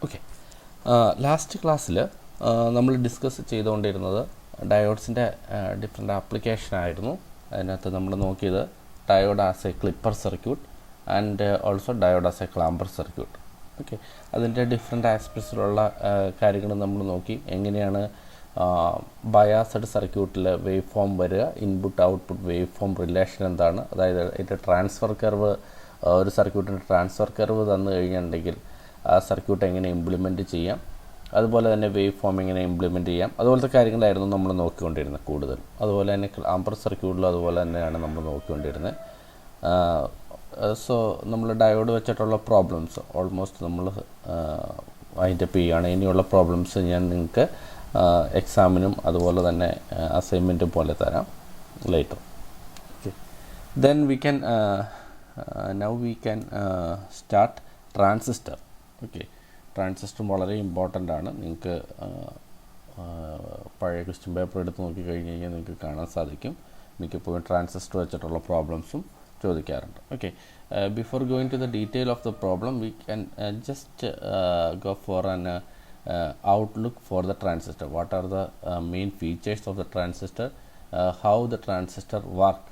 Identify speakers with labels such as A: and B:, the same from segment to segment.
A: Okay, last ക്ലാസ്സിൽ നമ്മൾ discuss ചെയ്തുകൊണ്ടിരുന്നത് ഡയോഡ്സിൻ്റെ ഡിഫറെൻ്റ് ആപ്ലിക്കേഷനായിരുന്നു. അതിനകത്ത് നമ്മൾ നോക്കിയത് diode as A clipper circuit and also diode as A clamper circuit. Okay, അതിൻ്റെ ഡിഫറെൻ്റ് ആസ്പെക്ട്സിലുള്ള കാര്യങ്ങൾ നമ്മൾ നോക്കി. എങ്ങനെയാണ് ബയാസ്ഡ് സർക്യൂട്ടിൽ വേവ് ഫോം വരിക, input output wave form relation എന്താണ്, അതായത് അതിൻ്റെ ട്രാൻസ്ഫർ കർവ്, ഒരു സർക്യൂട്ടിൻ്റെ ട്രാൻസ്ഫർ കർവ് തന്നു കഴിഞ്ഞിട്ടുണ്ടെങ്കിൽ ആ സർക്യൂട്ട് എങ്ങനെ ഇംപ്ലിമെൻറ്റ് ചെയ്യാം, അതുപോലെ തന്നെ വേവ് ഫോം എങ്ങനെ ഇംപ്ലിമെൻറ്റ് ചെയ്യാം, അതുപോലത്തെ കാര്യങ്ങളായിരുന്നു നമ്മൾ നോക്കിക്കൊണ്ടിരുന്നത് കൂടുതൽ. അതുപോലെ തന്നെ ക്ലാമ്പർ സർക്യൂട്ടിലും അതുപോലെ തന്നെയാണ് നമ്മൾ നോക്കിക്കൊണ്ടിരുന്നത്. സോ നമ്മൾ ഡയോഡ് വെച്ചിട്ടുള്ള പ്രോബ്ലംസ് ഓൾമോസ്റ്റ് നമ്മൾ വൈൻഡപ്പ് ചെയ്യുകയാണ്. ഇനിയുള്ള പ്രോബ്ലംസ് ഞാൻ നിങ്ങൾക്ക് എക്സാമിനും അതുപോലെ തന്നെ അസൈൻമെൻറ്റും പോലെ തരാം later. Okay, then we can now we can start transistor. Okay, ട്രാൻസിസ്റ്ററും വളരെ ഇമ്പോർട്ടൻ്റ് ആണ്. നിങ്ങൾക്ക് പഴയ ക്വസ്റ്റ്യൻ പേപ്പർ എടുത്ത് നോക്കിക്കഴിഞ്ഞ് കഴിഞ്ഞാൽ നിങ്ങൾക്ക് കാണാൻ സാധിക്കും. മിക്കപ്പോഴും ട്രാൻസിസ്റ്റർ വെച്ചിട്ടുള്ള പ്രോബ്ലംസും ചോദിക്കാറുണ്ട്. Okay, before going to the detail of the problem we can just go for an outlook for the transistor. What are the main features of the transistor, how the transistor work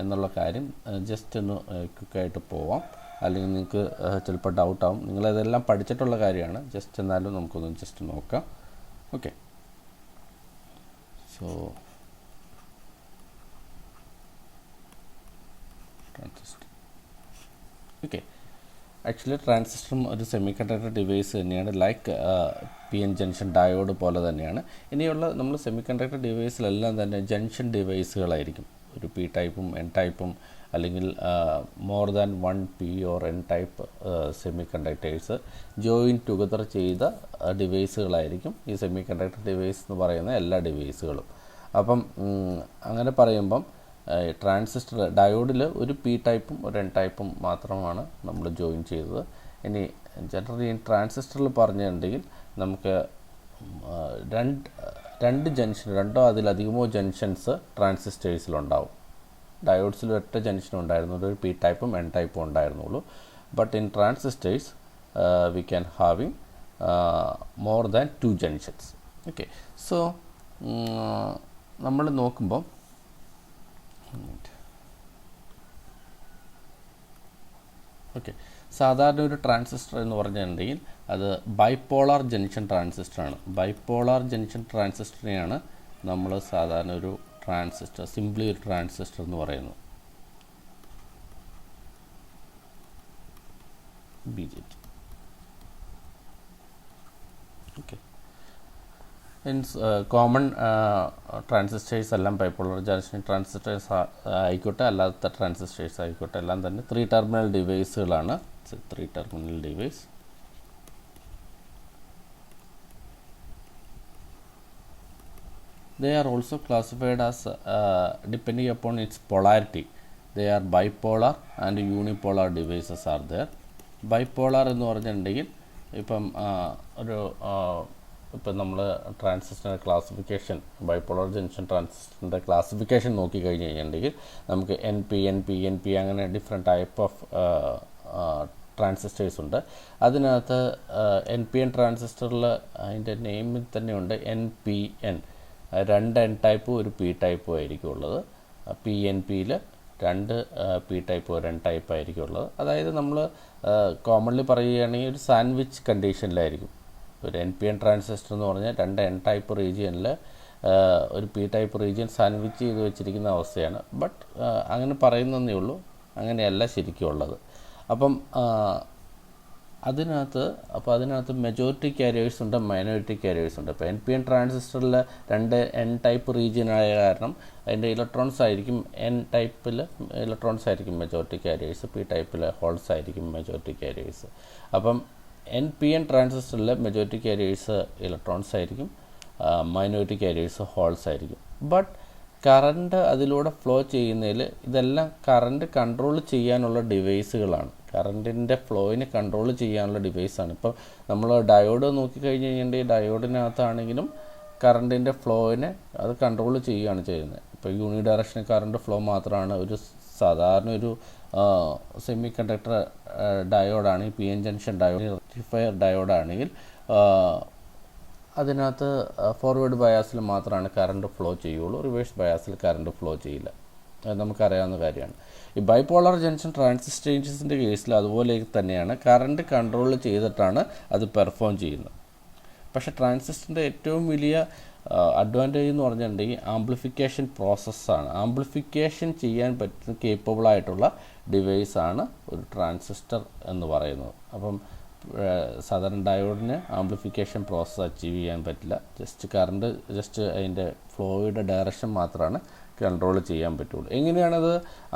A: എന്നുള്ള കാര്യം just ഒന്ന് ക്വിക്കായിട്ട് പോവാം. അല്ലെങ്കിൽ നിങ്ങൾക്ക് ചിലപ്പോൾ ഡൗട്ടാവും. നിങ്ങളിതെല്ലാം പഠിച്ചിട്ടുള്ള കാര്യമാണ്, just എന്നാലും നമുക്കൊന്ന് ജസ്റ്റ് നോക്കാം. Okay, so transistor. Okay, actually ട്രാൻസിസ്റ്ററും ഒരു സെമി കണ്ടക്ടർ ഡിവൈസ് തന്നെയാണ്, like P N junction diode പോലെ തന്നെയാണ്. ഇനിയുള്ള നമ്മൾ സെമി കണ്ടക്ടർ ഡിവൈസിലെല്ലാം തന്നെ ജംഗ്ഷൻ ഡിവൈസുകളായിരിക്കും. ഒരു പി ടൈപ്പും എൻ ടൈപ്പും അല്ലെങ്കിൽ more than one P or N type semi conductors join together ചെയ്ത ഡിവൈസുകളായിരിക്കും ഈ സെമി കണ്ടക്ടർ ഡിവൈസ് എന്ന് പറയുന്ന എല്ലാ ഡിവൈസുകളും. അപ്പം അങ്ങനെ പറയുമ്പം ട്രാൻസിസ്റ്റർ ഡയോഡിൽ ഒരു പി ടൈപ്പും ഒരു എൻ ടൈപ്പും മാത്രമാണ് നമ്മൾ ജോയിൻ ചെയ്തത്. ഇനി ജനറലി ട്രാൻസിസ്റ്ററിൽ പറഞ്ഞിട്ടുണ്ടെങ്കിൽ നമുക്ക് രണ്ട് ജംഗ്ഷൻ, രണ്ടോ അതിലധികമോ ജംഗ്ഷൻസ് ട്രാൻസിസ്റ്റേഴ്സിലുണ്ടാവും. ഡയോഡ്സിൽ ഒറ്റ ജംഗ്ഷൻ ഉണ്ടായിരുന്നു, ഒരു പി ടൈപ്പും എൻ ടൈപ്പും ഉണ്ടായിരുന്നുള്ളൂ. But in transistors we can having more than 2 junctions. Okay, so നമ്മൾ നോക്കുമ്പോൾ ഓക്കെ, സാധാരണ ഒരു ട്രാൻസിസ്റ്റർ എന്ന് പറഞ്ഞിട്ടുണ്ടെങ്കിൽ അത് ബൈപോളാർ ജംഗ്ഷൻ ട്രാൻസിസ്റ്ററാണ്. ബൈപോളാർ ജംഗ്ഷൻ ട്രാൻസിസ്റ്ററിനെയാണ് നമ്മൾ സാധാരണ ഒരു ട്രാൻസിസ്റ്റർ, സിംപ്ലി ഒരു ട്രാൻസിസ്റ്റർ എന്ന് പറയുന്നത്. BJT. ഓക്കെ, കോമൺ ട്രാൻസിസ്റ്റേഴ്സ് എല്ലാം ബൈപോളർ ജംഗ്ഷൻ ട്രാൻസിസ്റ്റേഴ്സ് ആയിക്കോട്ടെ, അല്ലാത്ത ട്രാൻസിസ്റ്റേഴ്സ് ആയിക്കോട്ടെ, എല്ലാം തന്നെ 3 ടെർമിനൽ ഡിവൈസുകളാണ്. 3 terminal device. They are also classified as depending upon its polarity. They are bipolar and unipolar devices are there. Bipolar എന്ന് പറഞ്ഞിട്ടുണ്ടെങ്കിൽ ഇപ്പം നമ്മൾ ട്രാൻസിസ്റ്ററിൻ്റെ ക്ലാസിഫിക്കേഷൻ, ബൈപോളർ ജംഗ്ഷൻ ട്രാൻസിസ്റ്ററിൻ്റെ ക്ലാസിഫിക്കേഷൻ നോക്കിക്കഴിഞ്ഞ് കഴിഞ്ഞിട്ടുണ്ടെങ്കിൽ നമുക്ക് എൻ പി അങ്ങനെ ഡിഫറെൻറ്റ് ടൈപ്പ് ഓഫ് ട്രാൻസിസ്റ്റേഴ്സ് ഉണ്ട്. അതിനകത്ത് എൻ ട്രാൻസിസ്റ്ററിൽ അതിൻ്റെ നെയിമിൽ തന്നെയുണ്ട് NPN. 2 എൻ ടൈപ്പും ഒരു പി ടൈപ്പും ആയിരിക്കും ഉള്ളത്. PNPയിൽ 2 പി ടൈപ്പും ഒരു എൻ ടൈപ്പ് ആയിരിക്കും ഉള്ളത്. അതായത് നമ്മൾ കോമൺലി പറയുകയാണെങ്കിൽ ഒരു സാൻഡ്വിച്ച് കണ്ടീഷനിലായിരിക്കും. ഒരു NPN ട്രാൻസിസ്റ്റർ എന്ന് പറഞ്ഞാൽ 2 എൻ ടൈപ്പ് റീജിയനിൽ ഒരു പി ടൈപ്പ് റീജിയൻ സാൻഡ്വിച്ച് ചെയ്ത് വെച്ചിരിക്കുന്ന അവസ്ഥയാണ്. ബട്ട് അങ്ങനെ പറയുന്നതേ ഉള്ളൂ, അങ്ങനെയല്ല ശരിക്കും ഉള്ളത്. അപ്പം അതിനകത്ത് മെജോറിറ്റി കാരിയേഴ്സ് ഉണ്ട്, മൈനോറിറ്റി കാരിയേഴ്സ് ഉണ്ട്. ഇപ്പോൾ NPN ട്രാൻസിസ്റ്ററിൽ 2 എൻ ടൈപ്പ് റീജിയൻ ആയ കാരണം അതിൻ്റെ ഇലക്ട്രോൺസ് ആയിരിക്കും, എൻ ടൈപ്പിൽ ഇലക്ട്രോൺസ് ആയിരിക്കും മെജോറിറ്റി കാരിയേഴ്സ്, പി ടൈപ്പിൽ ഹോൾസ് ആയിരിക്കും മെജോറിറ്റി കാരിയേഴ്സ്. അപ്പം NPN ട്രാൻസിസ്റ്ററിൽ മെജോറിറ്റി കാരിയേഴ്സ് ഇലക്ട്രോൺസ് ആയിരിക്കും, മൈനോറിറ്റി കാരിയേഴ്സ് ഹോൾസ് ആയിരിക്കും. ബട്ട് കറണ്ട് അതിലൂടെ ഫ്ലോ ചെയ്യുന്നതിൽ ഇതെല്ലാം കറണ്ട് കൺട്രോൾ ചെയ്യാനുള്ള ഡിവൈസുകളാണ്, കറണ്ടിൻ്റെ ഫ്ലോയിനെ കൺട്രോൾ ചെയ്യാനുള്ള ഡിവൈസാണ്. ഇപ്പോൾ നമ്മൾ ഡയോഡ് നോക്കിക്കഴിഞ്ഞ് കഴിഞ്ഞിട്ടുണ്ടെങ്കിൽ ഡയോഡിനകത്താണെങ്കിലും കറണ്ടിൻ്റെ ഫ്ലോയിനെ അത് കൺട്രോൾ ചെയ്യുകയാണ് ചെയ്യുന്നത്. ഇപ്പോൾ യൂണി ഡയറക്ഷണൽ കറണ്ട് ഫ്ലോ മാത്രമാണ് ഒരു സാധാരണ ഒരു സെമി കണ്ടക്ടർ ഡയോഡാണ് ഈ P N junction diode rectifier diode ആണെങ്കിൽ അതിനകത്ത് ഫോർവേഡ് ബയാസിൽ മാത്രമാണ് കറണ്ട് ഫ്ലോ ചെയ്യുള്ളൂ, റിവേഴ്സ് ബയാസിൽ കറണ്ട് ഫ്ലോ ചെയ്യില്ല. അത് നമുക്കറിയാവുന്ന കാര്യമാണ്. ഈ ബൈപോളർ ജംഗ്ഷൻ ട്രാൻസിസ്റ്റേഴ്സിൻ്റെ കേസിൽ അതുപോലെ തന്നെയാണ്, കറണ്ട് കൺട്രോൾ ചെയ്തിട്ടാണ് അത് പെർഫോം ചെയ്യുന്നത്. പക്ഷേ ട്രാൻസിസ്റ്ററിൻ്റെ ഏറ്റവും വലിയ അഡ്വാൻറ്റേജ് എന്ന് പറഞ്ഞിട്ടുണ്ടെങ്കിൽ ആംപ്ലിഫിക്കേഷൻ പ്രോസസ്സാണ്. ആംപ്ലിഫിക്കേഷൻ ചെയ്യാൻ പറ്റുന്ന കേപ്പബിളായിട്ടുള്ള ഡിവൈസാണ് ഒരു ട്രാൻസിസ്റ്റർ എന്ന് പറയുന്നത്. അപ്പം സാധാരണ ഡയോഡിന് ആംപ്ലിഫിക്കേഷൻ പ്രോസസ്സ് അച്ചീവ് ചെയ്യാൻ പറ്റില്ല. ജസ്റ്റ് അതിൻ്റെ ഫ്ലോയുടെ ഡയറക്ഷൻ മാത്രമാണ് കൺട്രോൾ ചെയ്യാൻ പറ്റുള്ളൂ. എങ്ങനെയാണത്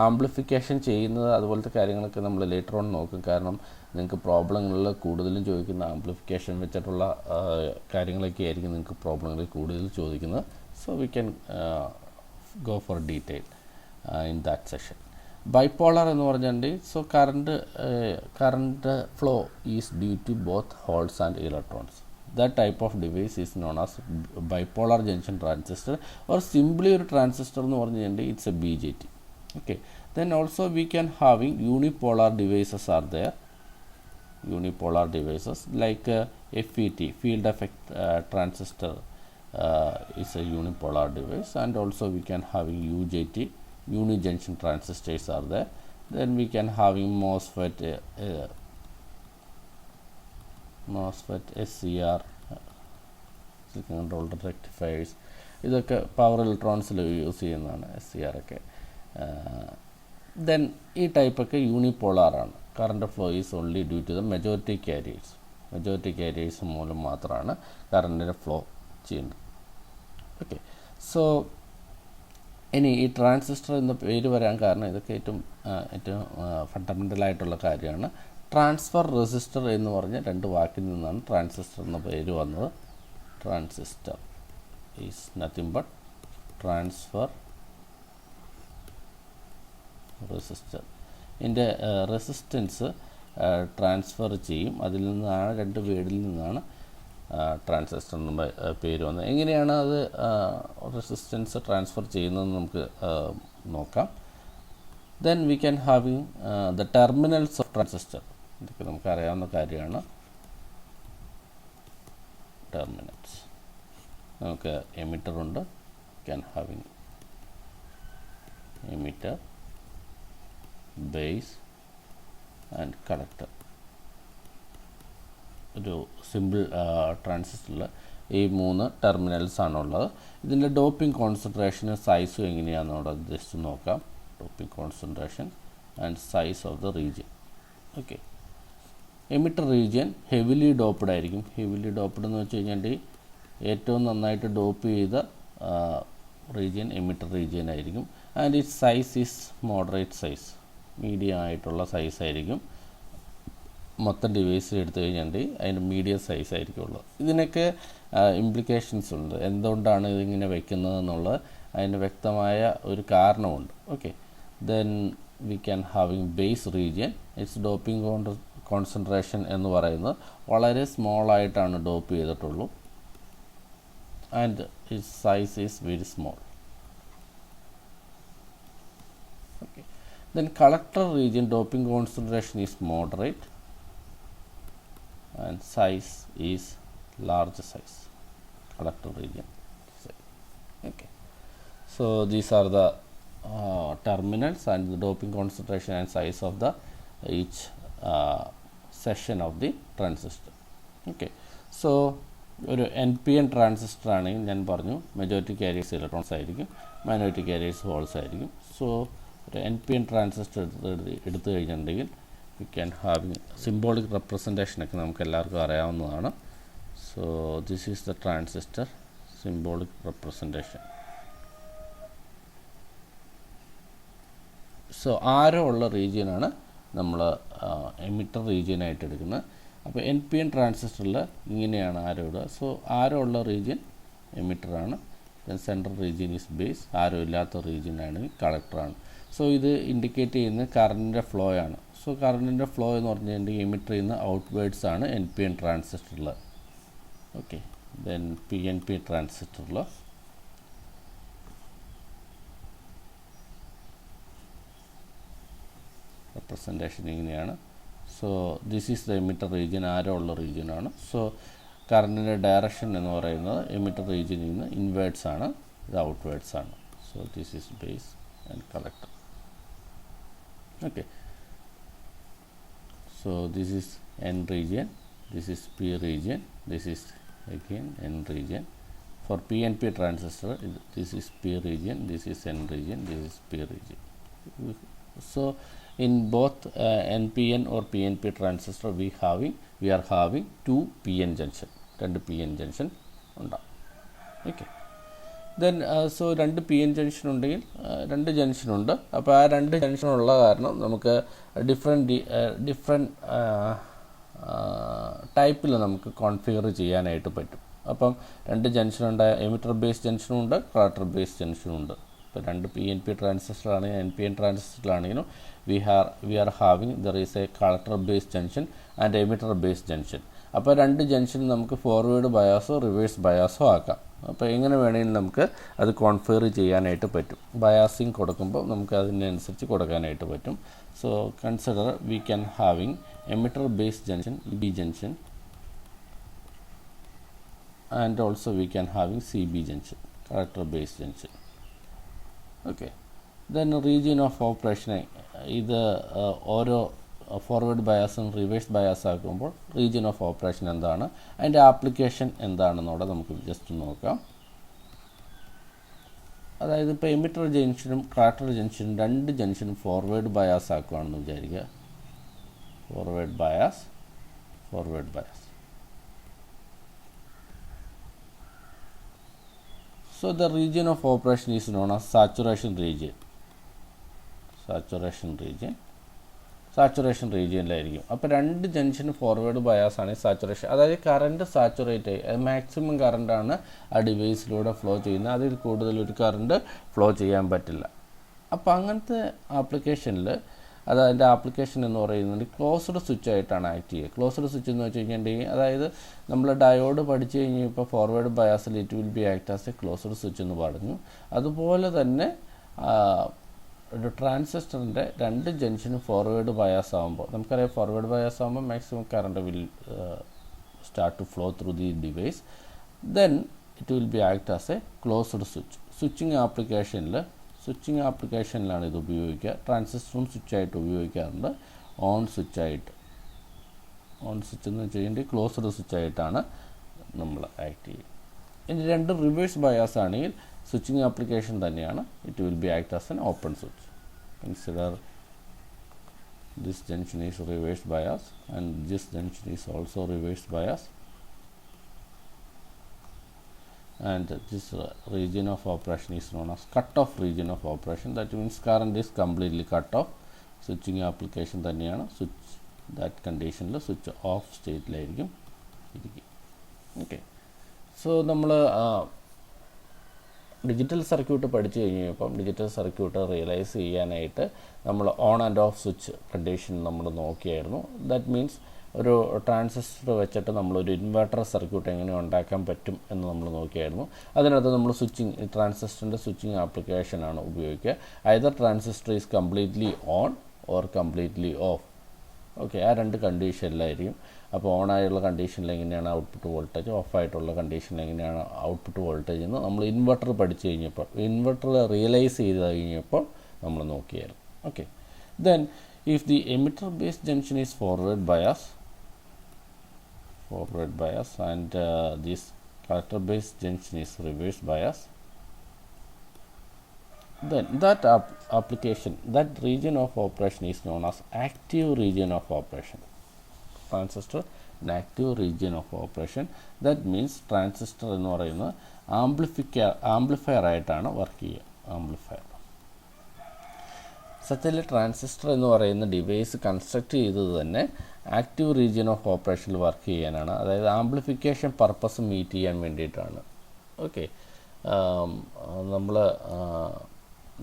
A: ആംപ്ലിഫിക്കേഷൻ ചെയ്യുന്നത്, അതുപോലത്തെ കാര്യങ്ങളൊക്കെ നമ്മൾ ലേറ്റർ ഓൺ നോക്കും. കാരണം നിങ്ങൾക്ക് പ്രോബ്ലങ്ങളിൽ കൂടുതലും ചോദിക്കുന്ന ആംപ്ലിഫിക്കേഷൻ വെച്ചിട്ടുള്ള കാര്യങ്ങളൊക്കെ ആയിരിക്കും നിങ്ങൾക്ക് പ്രോബ്ലങ്ങളിൽ കൂടുതൽ ചോദിക്കുന്നത്. So we can go for detail in that session. Bipolar എന്ന് പറഞ്ഞിട്ടുണ്ടെങ്കിൽ so current flow is due to both holes and electrons. That type of device is known as bipolar junction transistor, or simply ഒരു transistor എന്ന് പറഞ്ഞു കഴിഞ്ഞാൽ it's A BJT. Okay, then also we can having unipolar devices are there. Unipolar devices like FET, field effect transistor is a unipolar device, and also we can having UJT, uni junction transistors are there. Then we can having MOSFET, SCR, silicon controlled rectifiers, ഇതൊക്കെ power ഇലക്ട്രോണിക്സിൽ use ചെയ്യുന്നതാണ് SCR ഒക്കെ. Then ഈ ടൈപ്പൊക്കെ യൂണിപോളാറാണ്. Current flow is only due to the majority carriers മൂലം മാത്രമാണ് കറണ്ടിൻ്റെ ഫ്ലോ ചെയ്യുന്നത്. ഓക്കെ, സോ ഇനി ഈ ട്രാൻസിസ്റ്റർ എന്ന പേര് വരാൻ കാരണം ഇതൊക്കെ ഏറ്റവും ഫണ്ടമെൻ്റലായിട്ടുള്ള കാര്യമാണ്. ട്രാൻസ്ഫർ റെസിസ്റ്റർ എന്ന് പറഞ്ഞ രണ്ട് വാക്കിൽ നിന്നാണ് ട്രാൻസിസ്റ്റർ എന്ന പേര് വന്നത്. Transistor is nothing but transfer resistor. ഇതിൻ്റെ റെസിസ്റ്റൻസ് ട്രാൻസ്ഫർ ചെയ്യും. അതിൽ നിന്നാണ്, രണ്ട് വേർഡിൽ നിന്നാണ് ട്രാൻസിസ്റ്റർ എന്ന പേര് വന്നത്. എങ്ങനെയാണ് അത് റെസിസ്റ്റൻസ് ട്രാൻസ്ഫർ ചെയ്യുന്നതെന്ന് നമുക്ക് നോക്കാം. Then we can having the terminals of transistor. ഇതൊക്കെ നമുക്കറിയാവുന്ന കാര്യമാണ്. ടെർമിനൽസ് നമുക്ക് എമിറ്റർ ഉണ്ട്, can having emitter, base and collector. ഒരു സിമ്പിൾ ട്രാൻസിസ്റ്ററിൽ ഈ 3 ടെർമിനൽസ് ആണുള്ളത്. ഇതിൻ്റെ ഡോപ്പിംഗ് കോൺസെൻട്രേഷനും സൈസും എങ്ങനെയാണെന്നുള്ളത് ജസ്റ്റ് നോക്കാം. Doping concentration and size of the region. Okay, emitter region heavily doped ആയിരിക്കും. ഹെവിലി ഡോപ്ഡ് എന്ന് വെച്ച് കഴിഞ്ഞാൽ ഏറ്റവും നന്നായിട്ട് ഡോപ്പ് ചെയ്ത റീജിയൻ എമിറ്റർ റീജിയൻ ആയിരിക്കും. And it size is moderate size, medium ആയിട്ടുള്ള സൈസ് ആയിരിക്കും. മൊത്തം ഡിവൈസ് എടുത്തു കഴിഞ്ഞാൽ അതിൻ്റെ മീഡിയം സൈസ് ആയിരിക്കും ഉള്ളത്. ഇതിനൊക്കെ ഇംപ്ലിക്കേഷൻസ് ഉണ്ട്. എന്തുകൊണ്ടാണ് ഇതിങ്ങനെ വയ്ക്കുന്നത് എന്നുള്ളത് അതിന് വ്യക്തമായ ഒരു കാരണമുണ്ട്. Okay, then we can having base region. It's doping concentration എന്ന് പറയുന്നത് വളരെ സ്മോളായിട്ടാണ് ഡോപ്പ് ചെയ്തിട്ടുള്ളൂ. And it's size is very small. Okay, then collector region doping concentration is moderate and size is large size, collector region. Okay, so these are the terminals and the doping concentration and size of the each section of the transistor. Okay, so ഒരു NPN transistor ആണെങ്കിൽ ഞാൻ പറഞ്ഞു majority carriers electrons ആയിരിക്കും, minority carriers holes ആയിരിക്കും. So ഒരു NPN transistor എടുത്തു കഴിഞ്ഞിട്ടുണ്ടെങ്കിൽ we can have symbolic representation ഒക്കെ നമുക്ക് എല്ലാവർക്കും അറിയാവുന്നതാണ്. So this is the transistor symbolic representation. So arrow ഉള്ള റീജിയനാണ് നമ്മൾ എമിറ്റർ റീജിയനായിട്ട് എടുക്കുന്നത്. അപ്പോൾ NPN ട്രാൻസിസ്റ്ററിൽ ഇങ്ങനെയാണ് ആരോ ഇടുക. സോ ആരോ ഉള്ള റീജിയൻ എമിറ്ററാണ്. Then central region is base. Arrow ഇല്ലാത്ത റീജിയൻ ആണെങ്കിൽ കളക്ടറാണ്. സോ ഇത് ഇൻഡിക്കേറ്റ് ചെയ്യുന്നത് കറണ്ടിൻ്റെ ഫ്ലോ ആണ്. സോ കറണ്ടിൻ്റെ ഫ്ലോ എന്ന് പറഞ്ഞിട്ടുണ്ടെങ്കിൽ എമിറ്ററിൽ നിന്ന് ഔട്ട്വേർഡ്സ് ആണ് NPN ട്രാൻസിസ്റ്ററിൽ. ഓക്കെ, ദെൻ PNP ട്രാൻസിസ്റ്ററിൽ റെപ്രസെൻറ്റേഷൻ ഇങ്ങനെയാണ്. So this is the emitter region, arrow ഉള്ള റീജിയനാണ്. സോ കറണ്ടിൻ്റെ ഡയറക്ഷൻ എന്ന് പറയുന്നത് എമിറ്റർ റീജിയനിൽ നിന്ന് ഇൻവേർട്സ് ആണ്, ഇത് ഔട്ട്വേർഡ്സ് ആണ്. So this is base and collector. Okay, so this is N region, this is P region, this is again N region. For PNP transistor, this is P region, this is N region, this is P region. So in both NPN or PNP transistor, we are having two PN junction, two PN junction ഉണ്ടാവും. Okay, then so രണ്ട് P N junction ഉണ്ടെങ്കിൽ രണ്ട് ജംഗ്ഷനുണ്ട്. അപ്പോൾ ആ രണ്ട് ജംഗ്ഷനുള്ള കാരണം നമുക്ക് different ടൈപ്പിൽ നമുക്ക് കോൺഫിഗർ ചെയ്യാനായിട്ട് പറ്റും. അപ്പം രണ്ട് ജംഗ്ഷനുണ്ട്, എമിറ്റർ ബേസ് ജംഗ്ഷനും ഉണ്ട്, കളക്ടർ ബേസ് ജംഗ്ഷനും ഉണ്ട്. ഇപ്പോൾ രണ്ട് പി എൻ പി ട്രാൻസിസ്റ്ററാണെങ്കിലും എൻ പി എൻ ട്രാൻസിസ്റ്ററാണെങ്കിലും we are having there is a collector base junction and emitter base junction. അപ്പോൾ രണ്ട് ജംഗ്ഷനും നമുക്ക് ഫോർവേഡ് ബയാസോ റിവേഴ്സ് ബയാസോ ആക്കാം. അപ്പോൾ എങ്ങനെ വേണമെങ്കിലും നമുക്ക് അത് കോൺഫിഗർ ചെയ്യാനായിട്ട് പറ്റും. ബയാസിങ് കൊടുക്കുമ്പോൾ നമുക്ക് അതിനനുസരിച്ച് കൊടുക്കാനായിട്ട് പറ്റും. So consider we can having emitter base junction, EB junction, and also we can having CB junction, collector base junction. Okay, then region of operation ഇത് ഓരോ ഫോർവേഡ് ബയാസും റിവേഴ്സ് ബയാസ് ആക്കുമ്പോൾ റീജിയൻ ഓഫ് ഓപ്പറേഷൻ എന്താണ്, അതിൻ്റെ application എന്താണെന്നൂടെ നമുക്ക് just നോക്കാം. അതായത് ഇപ്പോൾ emitter ജംഗ്ഷനും collector ജംഗ്ഷനും രണ്ട് ജംഗ്ഷനും ഫോർവേഡ് ബയാസ് ആക്കുകയാണെന്ന് വിചാരിക്കുക. forward bias. So the region of operation is known as saturation region. Saturation റീജിയനിലായിരിക്കും. അപ്പോൾ രണ്ട് ജംഗ്ഷന് ഫോർവേഡ് ബയാസാണ് സാച്ചുറേഷൻ. അതായത് കറണ്ട് സാച്ചുറേറ്റ് ആയി, മാക്സിമം കറണ്ടാണ് ആ ഡിവൈസിലൂടെ ഫ്ലോ ചെയ്യുന്നത്. അതിൽ കൂടുതൽ ഒരു കറണ്ട് ഫ്ലോ ചെയ്യാൻ പറ്റില്ല. അപ്പോൾ അങ്ങനത്തെ ആപ്ലിക്കേഷനിൽ അതിൻ്റെ ആപ്ലിക്കേഷൻ എന്ന് പറയുന്നത് ക്ലോസ്ഡ് സ്വിച്ച് ആയിട്ടാണ് ആക്ട് ചെയ്യുക. ക്ലോസ്ഡ് സ്വിച്ച് എന്ന് വെച്ച് കഴിഞ്ഞിട്ടുണ്ടെങ്കിൽ അതായത് നമ്മൾ ഡയോഡ് പഠിച്ചു കഴിഞ്ഞാൽ ഇപ്പോൾ ഫോർവേഡ് ബയാസിൽ it will be act as a closed switch എന്ന് പറഞ്ഞു. അതുപോലെ തന്നെ ഒരു ട്രാൻസിസ്റ്ററിൻ്റെ രണ്ട് ജംഗ്ഷനും ഫോർവേഡ് ബയാസ് ആകുമ്പോൾ നമുക്കറിയാം, ഫോർവേഡ് ബയാസ് ആകുമ്പോൾ maximum current will start to flow through the device. Then it will be act as a closed switch. Switching ആപ്ലിക്കേഷനിലാണ് ഇത് ഉപയോഗിക്കുക. ട്രാൻസിസ്റ്ററും സ്വിച്ചായിട്ട് ഉപയോഗിക്കാറുണ്ട്. ഓൺ സ്വിച്ച് എന്ന് വെച്ച് കഴിഞ്ഞാൽ ക്ലോസ്ഡ് സ്വിച്ചായിട്ടാണ് നമ്മൾ ആക്ട് ചെയ്യുക. ഇനി രണ്ട് റിവേഴ്സ് ബയാസ് ആണെങ്കിൽ സ്വിച്ചിങ് ആപ്ലിക്കേഷൻ തന്നെയാണ്. It will be act as an open switch. Consider this junction is reverse bias and this junction is also reverse bias. And this region of operation is known as cut-off region of operation. That means current is completely cut off. Switching application തന്നെയാണ്. Switch that conditionൽ switch off സ്റ്റേറ്റിലായിരിക്കും ഇരിക്കും. Okay, so നമ്മൾ digital circuit പഠിച്ചു കഴിഞ്ഞപ്പം digital circuit realise ചെയ്യാനായിട്ട് നമ്മൾ on and off switch condition നമ്മൾ നോക്കിയായിരുന്നു. That means ഒരു ട്രാൻസിസ്റ്റർ വെച്ചിട്ട് നമ്മളൊരു ഇൻവെർട്ടർ സർക്യൂട്ട് എങ്ങനെ ഉണ്ടാക്കാൻ പറ്റും എന്ന് നമ്മൾ നോക്കിയായിരുന്നു. അതിനകത്ത് നമ്മൾ ട്രാൻസിസ്റ്ററിൻ്റെ സ്വിച്ചിങ് ആപ്ലിക്കേഷനാണ് ഉപയോഗിക്കുക. Either transistor is completely on or completely of. Okay, ആ രണ്ട് കണ്ടീഷനിലായിരിക്കും. അപ്പോൾ ഓണായുള്ള കണ്ടീഷനിൽ എങ്ങനെയാണ് ഔട്ട്പുട്ട് വോൾട്ടേജ്, ഓഫായിട്ടുള്ള കണ്ടീഷനിൽ എങ്ങനെയാണ് ഔട്ട്പുട്ട് വോൾട്ടേജ് എന്ന് നമ്മൾ ഇൻവെർട്ടർ പഠിച്ചു കഴിഞ്ഞപ്പോൾ, ഇൻവെർട്ടർ റിയലൈസ് ചെയ്ത് കഴിഞ്ഞപ്പോൾ നമ്മൾ നോക്കിയായിരുന്നു. Okay, then if the emitter base junction is forward bias and this collector base junction is reverse bias, then that application, that region of operation is known as active region of operation. Transistor an active region of operation. That means transistor എന്ന് പറയുന്നത് amplifier ആയിട്ടാണ് work ചെയ്യുക. Amplifier സത്യത്തിൽ transistor എന്ന് പറയുന്ന device construct ചെയ്തത് തന്നെ active region of ഓപ്പറേഷനിൽ work ചെയ്യാനാണ്. അതായത് ആംപ്ലിഫിക്കേഷൻ പർപ്പസ് മീറ്റ് ചെയ്യാൻ വേണ്ടിയിട്ടാണ്. ഓക്കെ, നമ്മൾ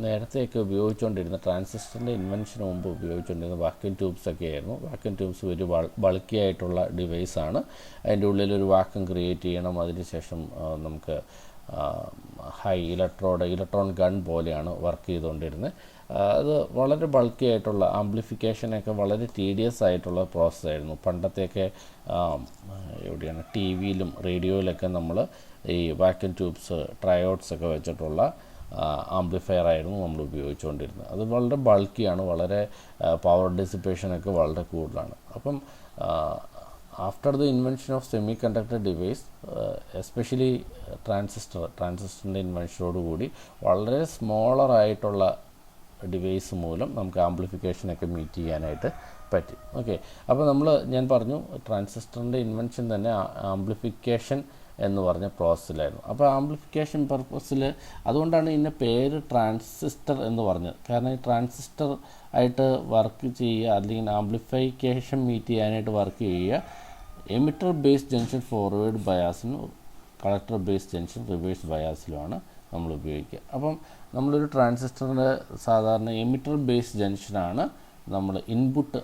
A: നേരത്തെയൊക്കെ ഉപയോഗിച്ചുകൊണ്ടിരുന്ന ട്രാൻസിസ്റ്ററിൻ്റെ ഇൻവെൻഷന് മുമ്പ് ഉപയോഗിച്ചുകൊണ്ടിരുന്ന വാക്യൂം ട്യൂബ്സ് ഒക്കെ ആയിരുന്നു. വാക്യൂം ട്യൂബ്സ് ഒരു ബൾക്കി ആയിട്ടുള്ള ഡിവൈസാണ്. അതിൻ്റെ ഉള്ളിലൊരു വാക്യൂം ക്രിയേറ്റ് ചെയ്യണം. അതിനുശേഷം നമുക്ക് ഇലക്ട്രോൺ ഗൺ പോലെയാണ് വർക്ക് ചെയ്തുകൊണ്ടിരുന്നത്. അത് വളരെ ബൾക്കി ആയിട്ടുള്ള ആംപ്ലിഫിക്കേഷനൊക്കെ വളരെ ടീഡിയസ് ആയിട്ടുള്ള പ്രോസസ്സായിരുന്നു. പണ്ടത്തെയൊക്കെ എവിടെയാണ് ടി വിയിലും റേഡിയോയിലൊക്കെ നമ്മൾ ഈ വാക്യൂം ട്യൂബ്സ് ട്രയോഡ്സ് ഒക്കെ വെച്ചിട്ടുള്ള ആംപ്ലിഫയർ ആയിരുന്നു നമ്മൾ ഉപയോഗിച്ചുകൊണ്ടിരുന്നത്. അത് വളരെ ബൾക്കിയാണ്, വളരെ പവർ ഡിസിപ്പേഷനൊക്കെ വളരെ കൂടുതലാണ്. അപ്പം after the invention of semiconductor device, especially ട്രാൻസിസ്റ്ററിൻ്റെ ഇൻവെൻഷനോടുകൂടി വളരെ സ്മോളറായിട്ടുള്ള ഡിവൈസ് മൂലം നമുക്ക് ആംപ്ലിഫിക്കേഷനൊക്കെ മീറ്റ് ചെയ്യാനായിട്ട് പറ്റി. ഓക്കെ, അപ്പോൾ ഞാൻ പറഞ്ഞു ട്രാൻസിസ്റ്ററിൻ്റെ ഇൻവെൻഷൻ തന്നെ ആംപ്ലിഫിക്കേഷൻ എന്ന് പറഞ്ഞ പ്രോസസ്സിലായിരുന്നു. അപ്പോൾ ആംപ്ലിഫിക്കേഷൻ പർപ്പസിൽ അതുകൊണ്ടാണ് ഇതിൻ്റെ പേര് ട്രാൻസിസ്റ്റർ എന്ന് പറഞ്ഞത്. കാരണം ഈ ട്രാൻസിസ്റ്റർ ആയിട്ട് വർക്ക് ചെയ്യുക അല്ലെങ്കിൽ ആംപ്ലിഫിക്കേഷൻ മീറ്റ് ചെയ്യാനായിട്ട് വർക്ക് ചെയ്യുക എമിറ്റർ ബേസ് ജംഗ്ഷൻ ഫോർവേഡ് ബയാസിനും കളക്ടർ ബേസ് ജംഗ്ഷൻ റിവേഴ്സ് ബയാസിലുമാണ് നമ്മൾ ഉപയോഗിക്കുക. അപ്പം നമ്മളൊരു ട്രാൻസിസ്റ്ററിൻ്റെ സാധാരണ എമിറ്റർ ബേസ് ജംഗ്ഷനാണ് നമ്മൾ ഇൻപുട്ട്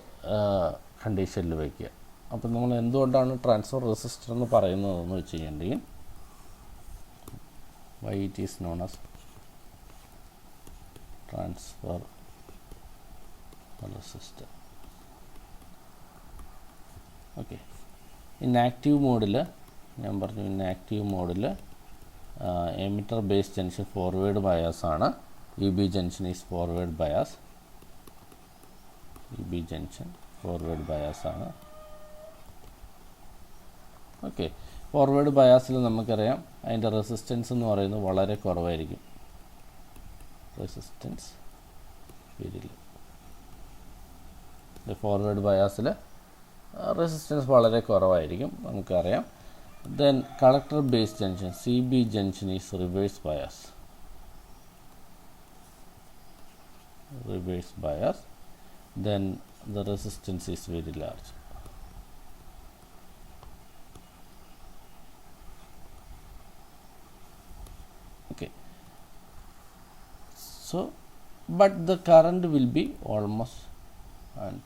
A: കണ്ടീഷനിൽ വയ്ക്കുക. അപ്പം നമ്മൾ എന്തുകൊണ്ടാണ് ട്രാൻസ്ഫർ റെസിസ്റ്റർ എന്ന് പറയുന്നതെന്ന് വെച്ച് കഴിഞ്ഞിട്ടുണ്ടെങ്കിൽ why it is known as transfer resistor. Okay, in active മോഡിൽ ഞാൻ പറഞ്ഞു, ഇൻആക്റ്റീവ് മോഡിൽ emitter base junction forward bias ആണ്. E B junction is forward bias. E B junction forward bias ആണ്. ഓക്കെ, ഫോർവേഡ് ബയാസിൽ നമുക്കറിയാം അതിൻ്റെ റെസിസ്റ്റൻസ് എന്ന് പറയുന്നത് വളരെ കുറവായിരിക്കും. റെസിസ്റ്റൻസ് വരില്ല. ഫോർവേഡ് ബയാസിൽ റെസിസ്റ്റൻസ് വളരെ കുറവായിരിക്കും, നമുക്കറിയാം. Then collector base junction CB junction is reverse bias. Reverse bias. Then the resistance is very large. Okay. So, but the current will be almost, and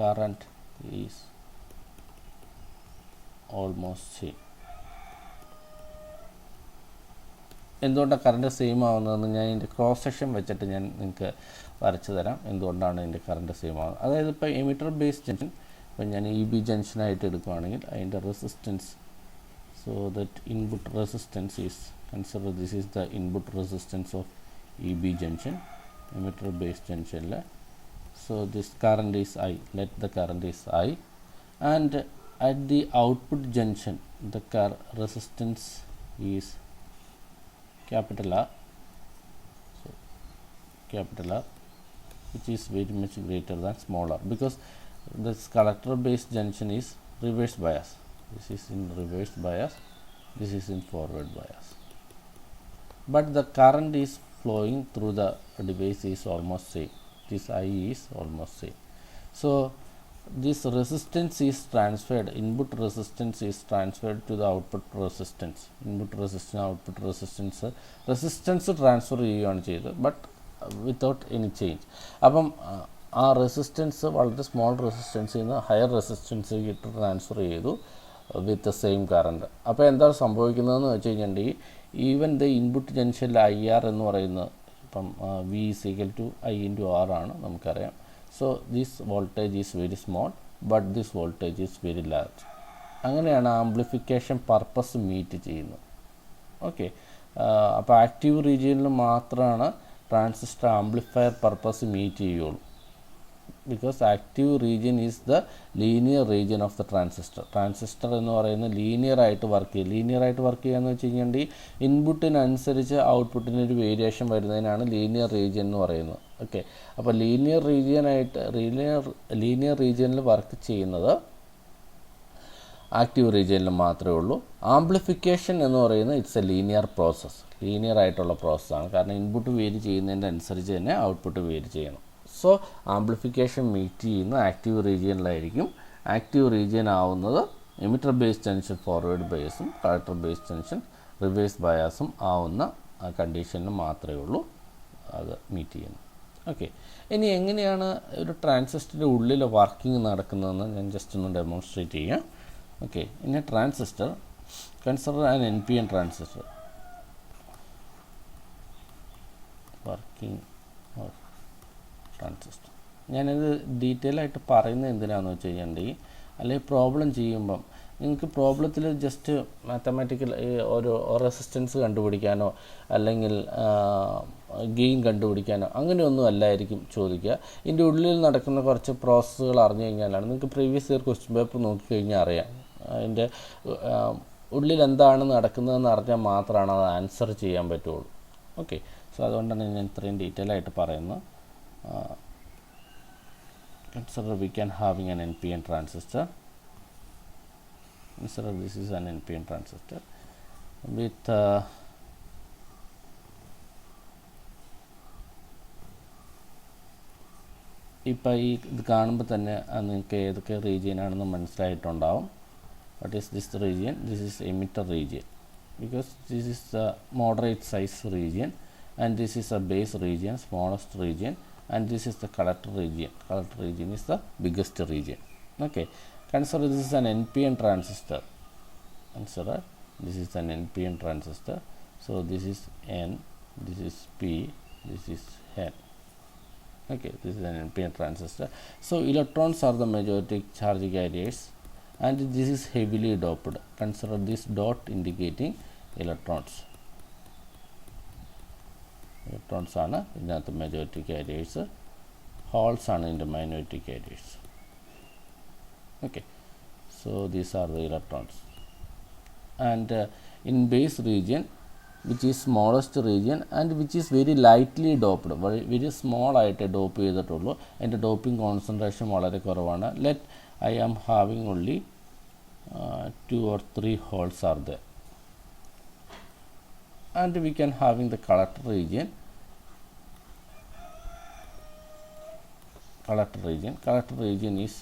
A: current is almost same. എന്തുകൊണ്ടാണ് current same ആവുന്നതെന്ന് ഞാൻ ഇതിൻ്റെ cross section വെച്ചിട്ട് ഞാൻ നിങ്ങൾക്ക് വരച്ചു തരാം എന്തുകൊണ്ടാണ് ഇതിൻ്റെ കറണ്ട് സെയിം ആവുന്നത്. അതായത് ഇപ്പോൾ എമിറ്റർ ബേസ് ജംഗ്ഷൻ ഇപ്പം ഞാൻ ഇ ബി ജംഗ്ഷനായിട്ട് എടുക്കുകയാണെങ്കിൽ അതിൻ്റെ resistance, so that input resistance is consider this is the input resistance of E B junction emitter base ജംഗ്ഷനിൽ. So this current is I, let the current is I, and at the output junction the resistance is capital R, so capital R, which is very much greater than small r, because this collector based junction is reverse bias. This is in reverse bias, this is in forward bias, but the current is flowing through the device is almost same. This I is almost same. So this resistance is transferred, input resistance is transferred to the output resistance. Input resistance, output resistance transfer ചെയ്യുകയാണ് ചെയ്തത്, but without any change. അപ്പം ആ resistance വളരെ small റെസിസ്റ്റൻസിൽ നിന്ന് higher റെസിസ്റ്റൻസിലേക്ക് transfer ചെയ്തു with the same current. അപ്പോൾ എന്താണ് സംഭവിക്കുന്നതെന്ന് വെച്ച് കഴിഞ്ഞിട്ടുണ്ടെങ്കിൽ ഈവൻ ദ ഇൻപുട്ട് ജംഗ്ഷനിൽ ഐ ആർ എന്ന് പറയുന്നത് ഇപ്പം V is equal to I into R ആണ്, നമുക്കറിയാം. So this voltage is very small but this voltage is very large. അങ്ങനെയാണ് ആംപ്ലിഫിക്കേഷൻ പർപ്പസ് മീറ്റ് ചെയ്യുന്നത്. ഓക്കെ, അപ്പോൾ ആക്റ്റീവ് റീജിയനിൽ മാത്രമാണ് ട്രാൻസിസ്റ്റർ ആംപ്ലിഫയർ പർപ്പസ് മീറ്റ് ചെയ്യുള്ളൂ. Because active region is the linear region of the transistor. Transistor എന്ന് പറയുന്നത് linear ആയിട്ട് work ചെയ്യുക. ലീനിയർ ആയിട്ട് വർക്ക് ചെയ്യുക എന്ന് വെച്ച് കഴിഞ്ഞിട്ടുണ്ടെങ്കിൽ ഇൻപുട്ടിനനുസരിച്ച് ഔട്ട്പുട്ടിനൊരു വേരിയേഷൻ വരുന്നതിനാണ് ലീനിയർ റീജിയൻ എന്ന് പറയുന്നത്. ഓക്കെ, അപ്പോൾ ലീനിയർ റീജിയനിൽ വർക്ക് ചെയ്യുന്നത് ആക്റ്റീവ് റീജിയനിൽ മാത്രമേ ഉള്ളൂ. ആംപ്ലിഫിക്കേഷൻ എന്ന് പറയുന്നത് it's a linear process, linear ആയിട്ടുള്ള പ്രോസസ്സാണ്. കാരണം ഇൻപുട്ട് വേരി ചെയ്യുന്നതിൻ്റെ അനുസരിച്ച് തന്നെ ഔട്ട്പുട്ട് വേരി ചെയ്യണം. സോ ആംപ്ലിഫിക്കേഷൻ മീറ്റ് ചെയ്യുന്ന ആക്റ്റീവ് റീജിയനിലായിരിക്കും. ആക്റ്റീവ് റീജിയൻ ആവുന്നത് എമിറ്റർ ബേസ് ജംഗ്ഷൻ ഫോർവേഡ് ബയസും കളക്ടർ ബേസ് ജംഗ്ഷൻ റിവേഴ്സ് ബയാസും ആവുന്ന കണ്ടീഷനിൽ മാത്രമേ ഉള്ളൂ അത് മീറ്റ് ചെയ്യുന്നത്. ഓക്കെ, ഇനി എങ്ങനെയാണ് ഒരു ട്രാൻസിസ്റ്ററിൻ്റെ ഉള്ളിൽ വർക്കിംഗ് നടക്കുന്നതെന്ന് ഞാൻ ജസ്റ്റ് ഒന്ന് ഡെമോൺസ്ട്രേറ്റ് ചെയ്യാം. ഓക്കെ, ഇനി transistor consider an NPN transistor. Working of transistor. ഞാനിത് ഡീറ്റെയിൽ ആയിട്ട് പറയുന്നത് എന്തിനാണെന്ന് വെച്ച് കഴിഞ്ഞിട്ടുണ്ടെങ്കിൽ അല്ലെങ്കിൽ പ്രോബ്ലം ചെയ്യുമ്പം നിങ്ങൾക്ക് പ്രോബ്ലത്തിൽ ജസ്റ്റ് മാത്തമാറ്റിക്കൽ ഒരു റെസിസ്റ്റൻസ് കണ്ടുപിടിക്കാനോ അല്ലെങ്കിൽ ഗെയിൻ കണ്ടുപിടിക്കാനോ അങ്ങനെയൊന്നും അല്ലായിരിക്കും ചോദിക്കുക. ഇതിൻ്റെ ഉള്ളിൽ നടക്കുന്ന കുറച്ച് പ്രോസസ്സുകൾ അറിഞ്ഞു കഴിഞ്ഞാലാണ് നിങ്ങൾക്ക് പ്രീവിയസ് ഇയർ ക്വസ്റ്റ്യൻ പേപ്പർ നോക്കിക്കഴിഞ്ഞാൽ അറിയാം. അതിൻ്റെ ഉള്ളിൽ എന്താണ് നടക്കുന്നതെന്ന് അറിഞ്ഞാൽ മാത്രമാണ് അത് ആൻസർ ചെയ്യാൻ പറ്റുള്ളൂ. ഓക്കെ, സോ അതുകൊണ്ടാണ് ഞാൻ ഇത്രയും ഡീറ്റെയിൽ ആയിട്ട് പറയുന്നത്. Consider we can having an NPN transistor. Consider this is an NPN transistor with ഇപ്പോൾ ഈ ഇത് കാണുമ്പോൾ തന്നെ നിങ്ങൾക്ക് ഏതൊക്കെ റീജിയൻ ആണെന്ന് മനസ്സിലായിട്ടുണ്ടാവും. What is this region? This is emitter region because this is the moderate size region and this is a base region, smallest region, and this is the collector region. Collector region is the biggest region. Okay, consider this is an NPN transistor. Consider this is an NPN transistor. So this is N, this is P, this is N. Okay, this is an NPN transistor. So electrons are the majority charge carriers and this is heavily doped. Consider this dot indicating electrons. Electrons are the majority carriers, holes are in the minority carriers. Okay, so these are the electrons. And in base region, which is smallest region and which is very lightly doped, very small ആയിട്ട് dope ചെയ്തിട്ടുള്ളൂ. അതിൻ്റെ doping concentration വളരെ കുറവാണ്. Let I am having only 2 or 3 holes are there. And we can having the collector region. Collector region is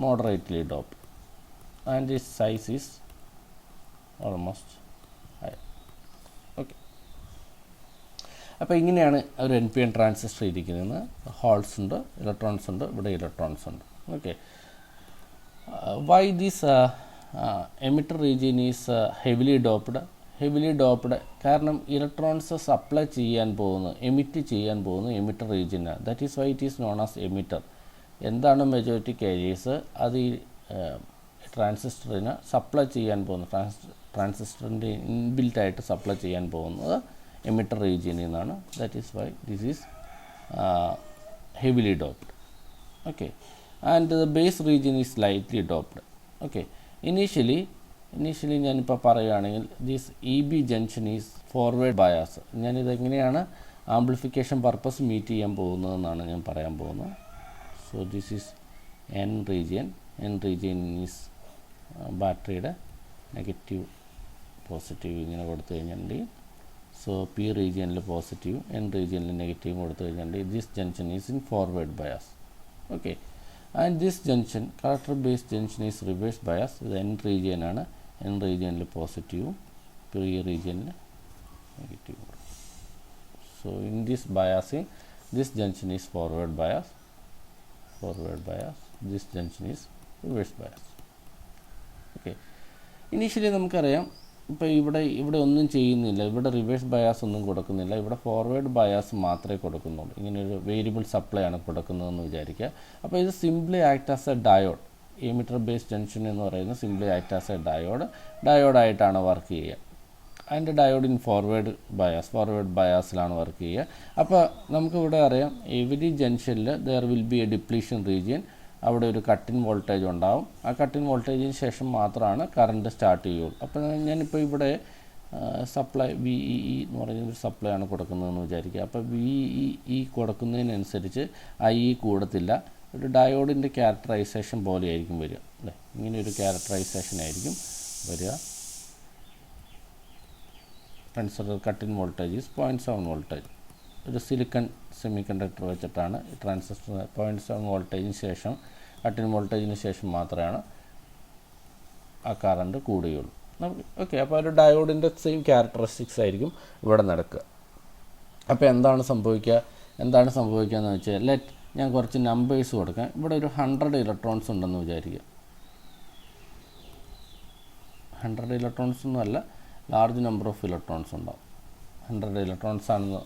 A: moderately doped and its size is almost high. Okay, അപ്പോൾ ഇങ്ങനെയാണ് ഒരു NPN transistor ഇരിക്കുന്നത്. Holes ഉണ്ട്, electrons ഉണ്ട്, ഇവിടെ electrons ഉണ്ട്. Okay, why this emitter region is heavily doped? കാരണം electrons supply ചെയ്യാൻ പോകുന്നു, എമിറ്റ് ചെയ്യാൻ പോകുന്നു എമിറ്റർ റീജിയനാണ്. That is why it is known as emitter. എന്താണ് മെജോറിറ്റി കാരിയേഴ്സ്? അത് ഈ ട്രാൻസിസ്റ്ററിന് സപ്ലൈ ചെയ്യാൻ പോകുന്നു, ട്രാൻസിസ്റ്ററിൻ്റെ ഇൻബിൽറ്റായിട്ട് സപ്ലൈ ചെയ്യാൻ പോകുന്നത് എമിറ്റർ റീജിയനിൽ നിന്നാണ്. That is why this is heavily doped. Okay, and the base region is lightly doped. Okay, initially ഞാനിപ്പോൾ പറയുകയാണെങ്കിൽ this EB junction is forward bias. ഞാനിതെങ്ങനെയാണ് ആംപ്ലിഫിക്കേഷൻ പർപ്പസ് മീറ്റ് ചെയ്യാൻ പോകുന്നതെന്നാണ് ഞാൻ പറയാൻ പോകുന്നത്. So this is N region is ബാറ്ററിയുടെ negative positive ഇങ്ങനെ കൊടുത്തു കഴിഞ്ഞിട്ടുണ്ടെങ്കിൽ, സോ P റീജിയനിൽ പോസിറ്റീവ്, N റീജിയനിൽ നെഗറ്റീവ് കൊടുത്തു കഴിഞ്ഞിട്ടുണ്ടെങ്കിൽ this junction is in forward bias. Okay, and this junction collector base junction is reverse bias. ഇത് N റീജിയനാണ്, N റീജിയനിൽ പോസിറ്റീവും P റീജിയനിൽ നെഗറ്റീവും. So in this biasing this junction is forward bias, this junction is reverse bias. Okay, initially നമുക്കറിയാം ഇപ്പോൾ ഇവിടെ ഒന്നും ചെയ്യുന്നില്ല, ഇവിടെ റിവേഴ്സ് ബയാസ് ഒന്നും കൊടുക്കുന്നില്ല, ഇവിടെ ഫോർവേഡ് ബയാസ് മാത്രമേ കൊടുക്കുന്നുള്ളൂ. ഇങ്ങനെയൊരു വേരിയബിൾ സപ്ലൈ ആണ് കൊടുക്കുന്നതെന്ന് വിചാരിക്കുക. അപ്പോൾ ഇത് simply act as a diode. Emitter base junction എന്ന് പറയുന്നത് സിംപ്ലി ആക്ട് ആസ് എ ഡയോഡായിട്ടാണ് വർക്ക് ചെയ്യുക. അതിൻ്റെ ഡയോഡ് ഇൻ ഫോർവേഡ് ബയാസിലാണ് വർക്ക് ചെയ്യുക. അപ്പോൾ നമുക്കിവിടെ അറിയാം എവരി ജംഗ്ഷനിൽ there will be a depletion region. അവിടെ ഒരു കട്ടിൻ വോൾട്ടേജ് ഉണ്ടാവും. ആ കട്ടിൻ വോൾട്ടേജിന് ശേഷം മാത്രമാണ് കറണ്ട് സ്റ്റാർട്ട് ചെയ്യുള്ളൂ. അപ്പോൾ ഞാനിപ്പോൾ ഇവിടെ സപ്ലൈ VEE എന്ന് പറയുന്നൊരു സപ്ലൈ ആണ് കൊടുക്കുന്നതെന്ന് വിചാരിക്കുക. അപ്പോൾ VEE കൊടുക്കുന്നതിനനുസരിച്ച് IE കൂടത്തില്ല. ഒരു ഡയോഡിൻ്റെ ക്യാരക്ടറൈസേഷൻ പോലെയായിരിക്കും വരിക, അല്ലേ? ഇങ്ങനെയൊരു ക്യാരക്ടറൈസേഷൻ ആയിരിക്കും വരിക. Consider കട്ടിൻ voltage is 0.7 voltage. ഒരു സിലിക്കൺ സെമി കണ്ടക്ടർ വെച്ചിട്ടാണ് ഈ ട്രാൻസിസ്റ്റർ 0.7 വോൾട്ടേജിന് ശേഷം, കട്ടിൻ വോൾട്ടേജിന് ശേഷം മാത്രമാണ് ആ കറണ്ട് കൂടുകയുള്ളൂ. ഓക്കെ, അപ്പോൾ ഒരു ഡയോഡിൻ്റെ സെയിം ക്യാരക്ടറിസ്റ്റിക്സ് ആയിരിക്കും ഇവിടെ നടക്കുക. അപ്പോൾ എന്താണ് സംഭവിക്കുക എന്ന് വെച്ചാൽ ഞാൻ കുറച്ച് നമ്പേഴ്സ് കൊടുക്കാം. ഇവിടെ ഒരു 100 ഇലക്ട്രോൺസ് ഉണ്ടെന്ന് വിചാരിക്കുക. 100 ഇലക്ട്രോൺസ് ഒന്നുമല്ല, ലാർജ് നമ്പർ ഓഫ് ഇലക്ട്രോൺസ് ഉണ്ടാവും. 100 ഇലക്ട്രോൺസ് ആണെന്ന്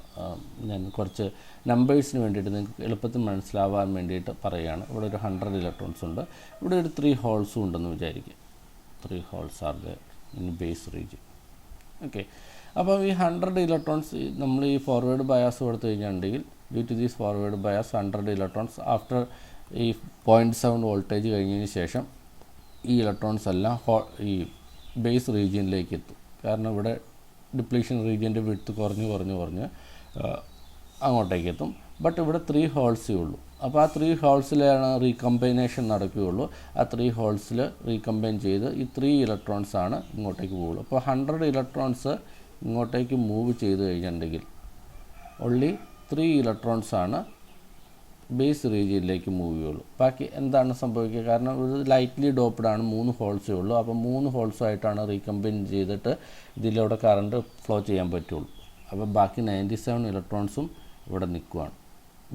A: ഞാൻ കുറച്ച് നമ്പേഴ്സിന് വേണ്ടിയിട്ട് നിങ്ങൾക്ക് എളുപ്പത്തിൽ മനസ്സിലാവാൻ വേണ്ടിയിട്ട് പറയുകയാണ്. ഇവിടെ ഒരു 100 ഇലക്ട്രോൺസ് ഉണ്ട്, ഇവിടെ ഒരു 3 ഹോൾസും ഉണ്ടെന്ന് വിചാരിക്കുക. 3 holes are there in base region. Okay, അപ്പോൾ ഈ 100 ഇലക്ട്രോൺസ് നമ്മൾ ഈ ഫോർവേഡ് ബയാസ് കൊടുത്തു കഴിഞ്ഞിട്ടുണ്ടെങ്കിൽ due to these forward bias 100 electrons after ഈ 0.7 വോൾട്ടേജ് കഴിഞ്ഞതിന് ശേഷം ഈ ഇലക്ട്രോൺസ് എല്ലാം ഈ ബേസ് റീജിയനിലേക്ക് എത്തും. കാരണം ഇവിടെ ഡിപ്ലീഷൻ റീജിയൻ്റെ വിഡ്ത്ത് കുറഞ്ഞ് അങ്ങോട്ടേക്ക് എത്തും. ബട്ട് ഇവിടെ 3 ഹോൾസേ ഉള്ളൂ. അപ്പോൾ ആ 3 ഹോൾസിലാണ് റീകമ്പൈനേഷൻ നടക്കുകയുള്ളൂ. ആ 3 ഹോൾസിൽ റീകമ്പൈൻ ചെയ്ത് ഈ 3 ഇലക്ട്രോൺസ് ആണ് ഇങ്ങോട്ടേക്ക് പോവുള്ളൂ. അപ്പോൾ 100 ഇലക്ട്രോൺസ് ഇങ്ങോട്ടേക്ക് മൂവ് ചെയ്ത് കഴിഞ്ഞിട്ടുണ്ടെങ്കിൽ ഓൺലി 3 ഇലക്ട്രോൺസ് ആണ് ബേസ് റീജിയനിലേക്ക് മൂവ് ചെയ്യുള്ളൂ. ബാക്കി എന്താണ് സംഭവിക്കുക? കാരണം ഇത് ലൈറ്റ്ലി ഡോപ്ഡ് ആണ്, 3 ഹോൾസേ ഉള്ളൂ. അപ്പോൾ 3 ഹോൾസുമായിട്ടാണ് റീകമ്പൈൻ ചെയ്തിട്ട് ഇതിലൂടെ കറണ്ട് ഫ്ലോ ചെയ്യാൻ പറ്റുള്ളൂ. അപ്പോൾ ബാക്കി 97 ഇലക്ട്രോൺസും ഇവിടെ നിൽക്കുകയാണ്,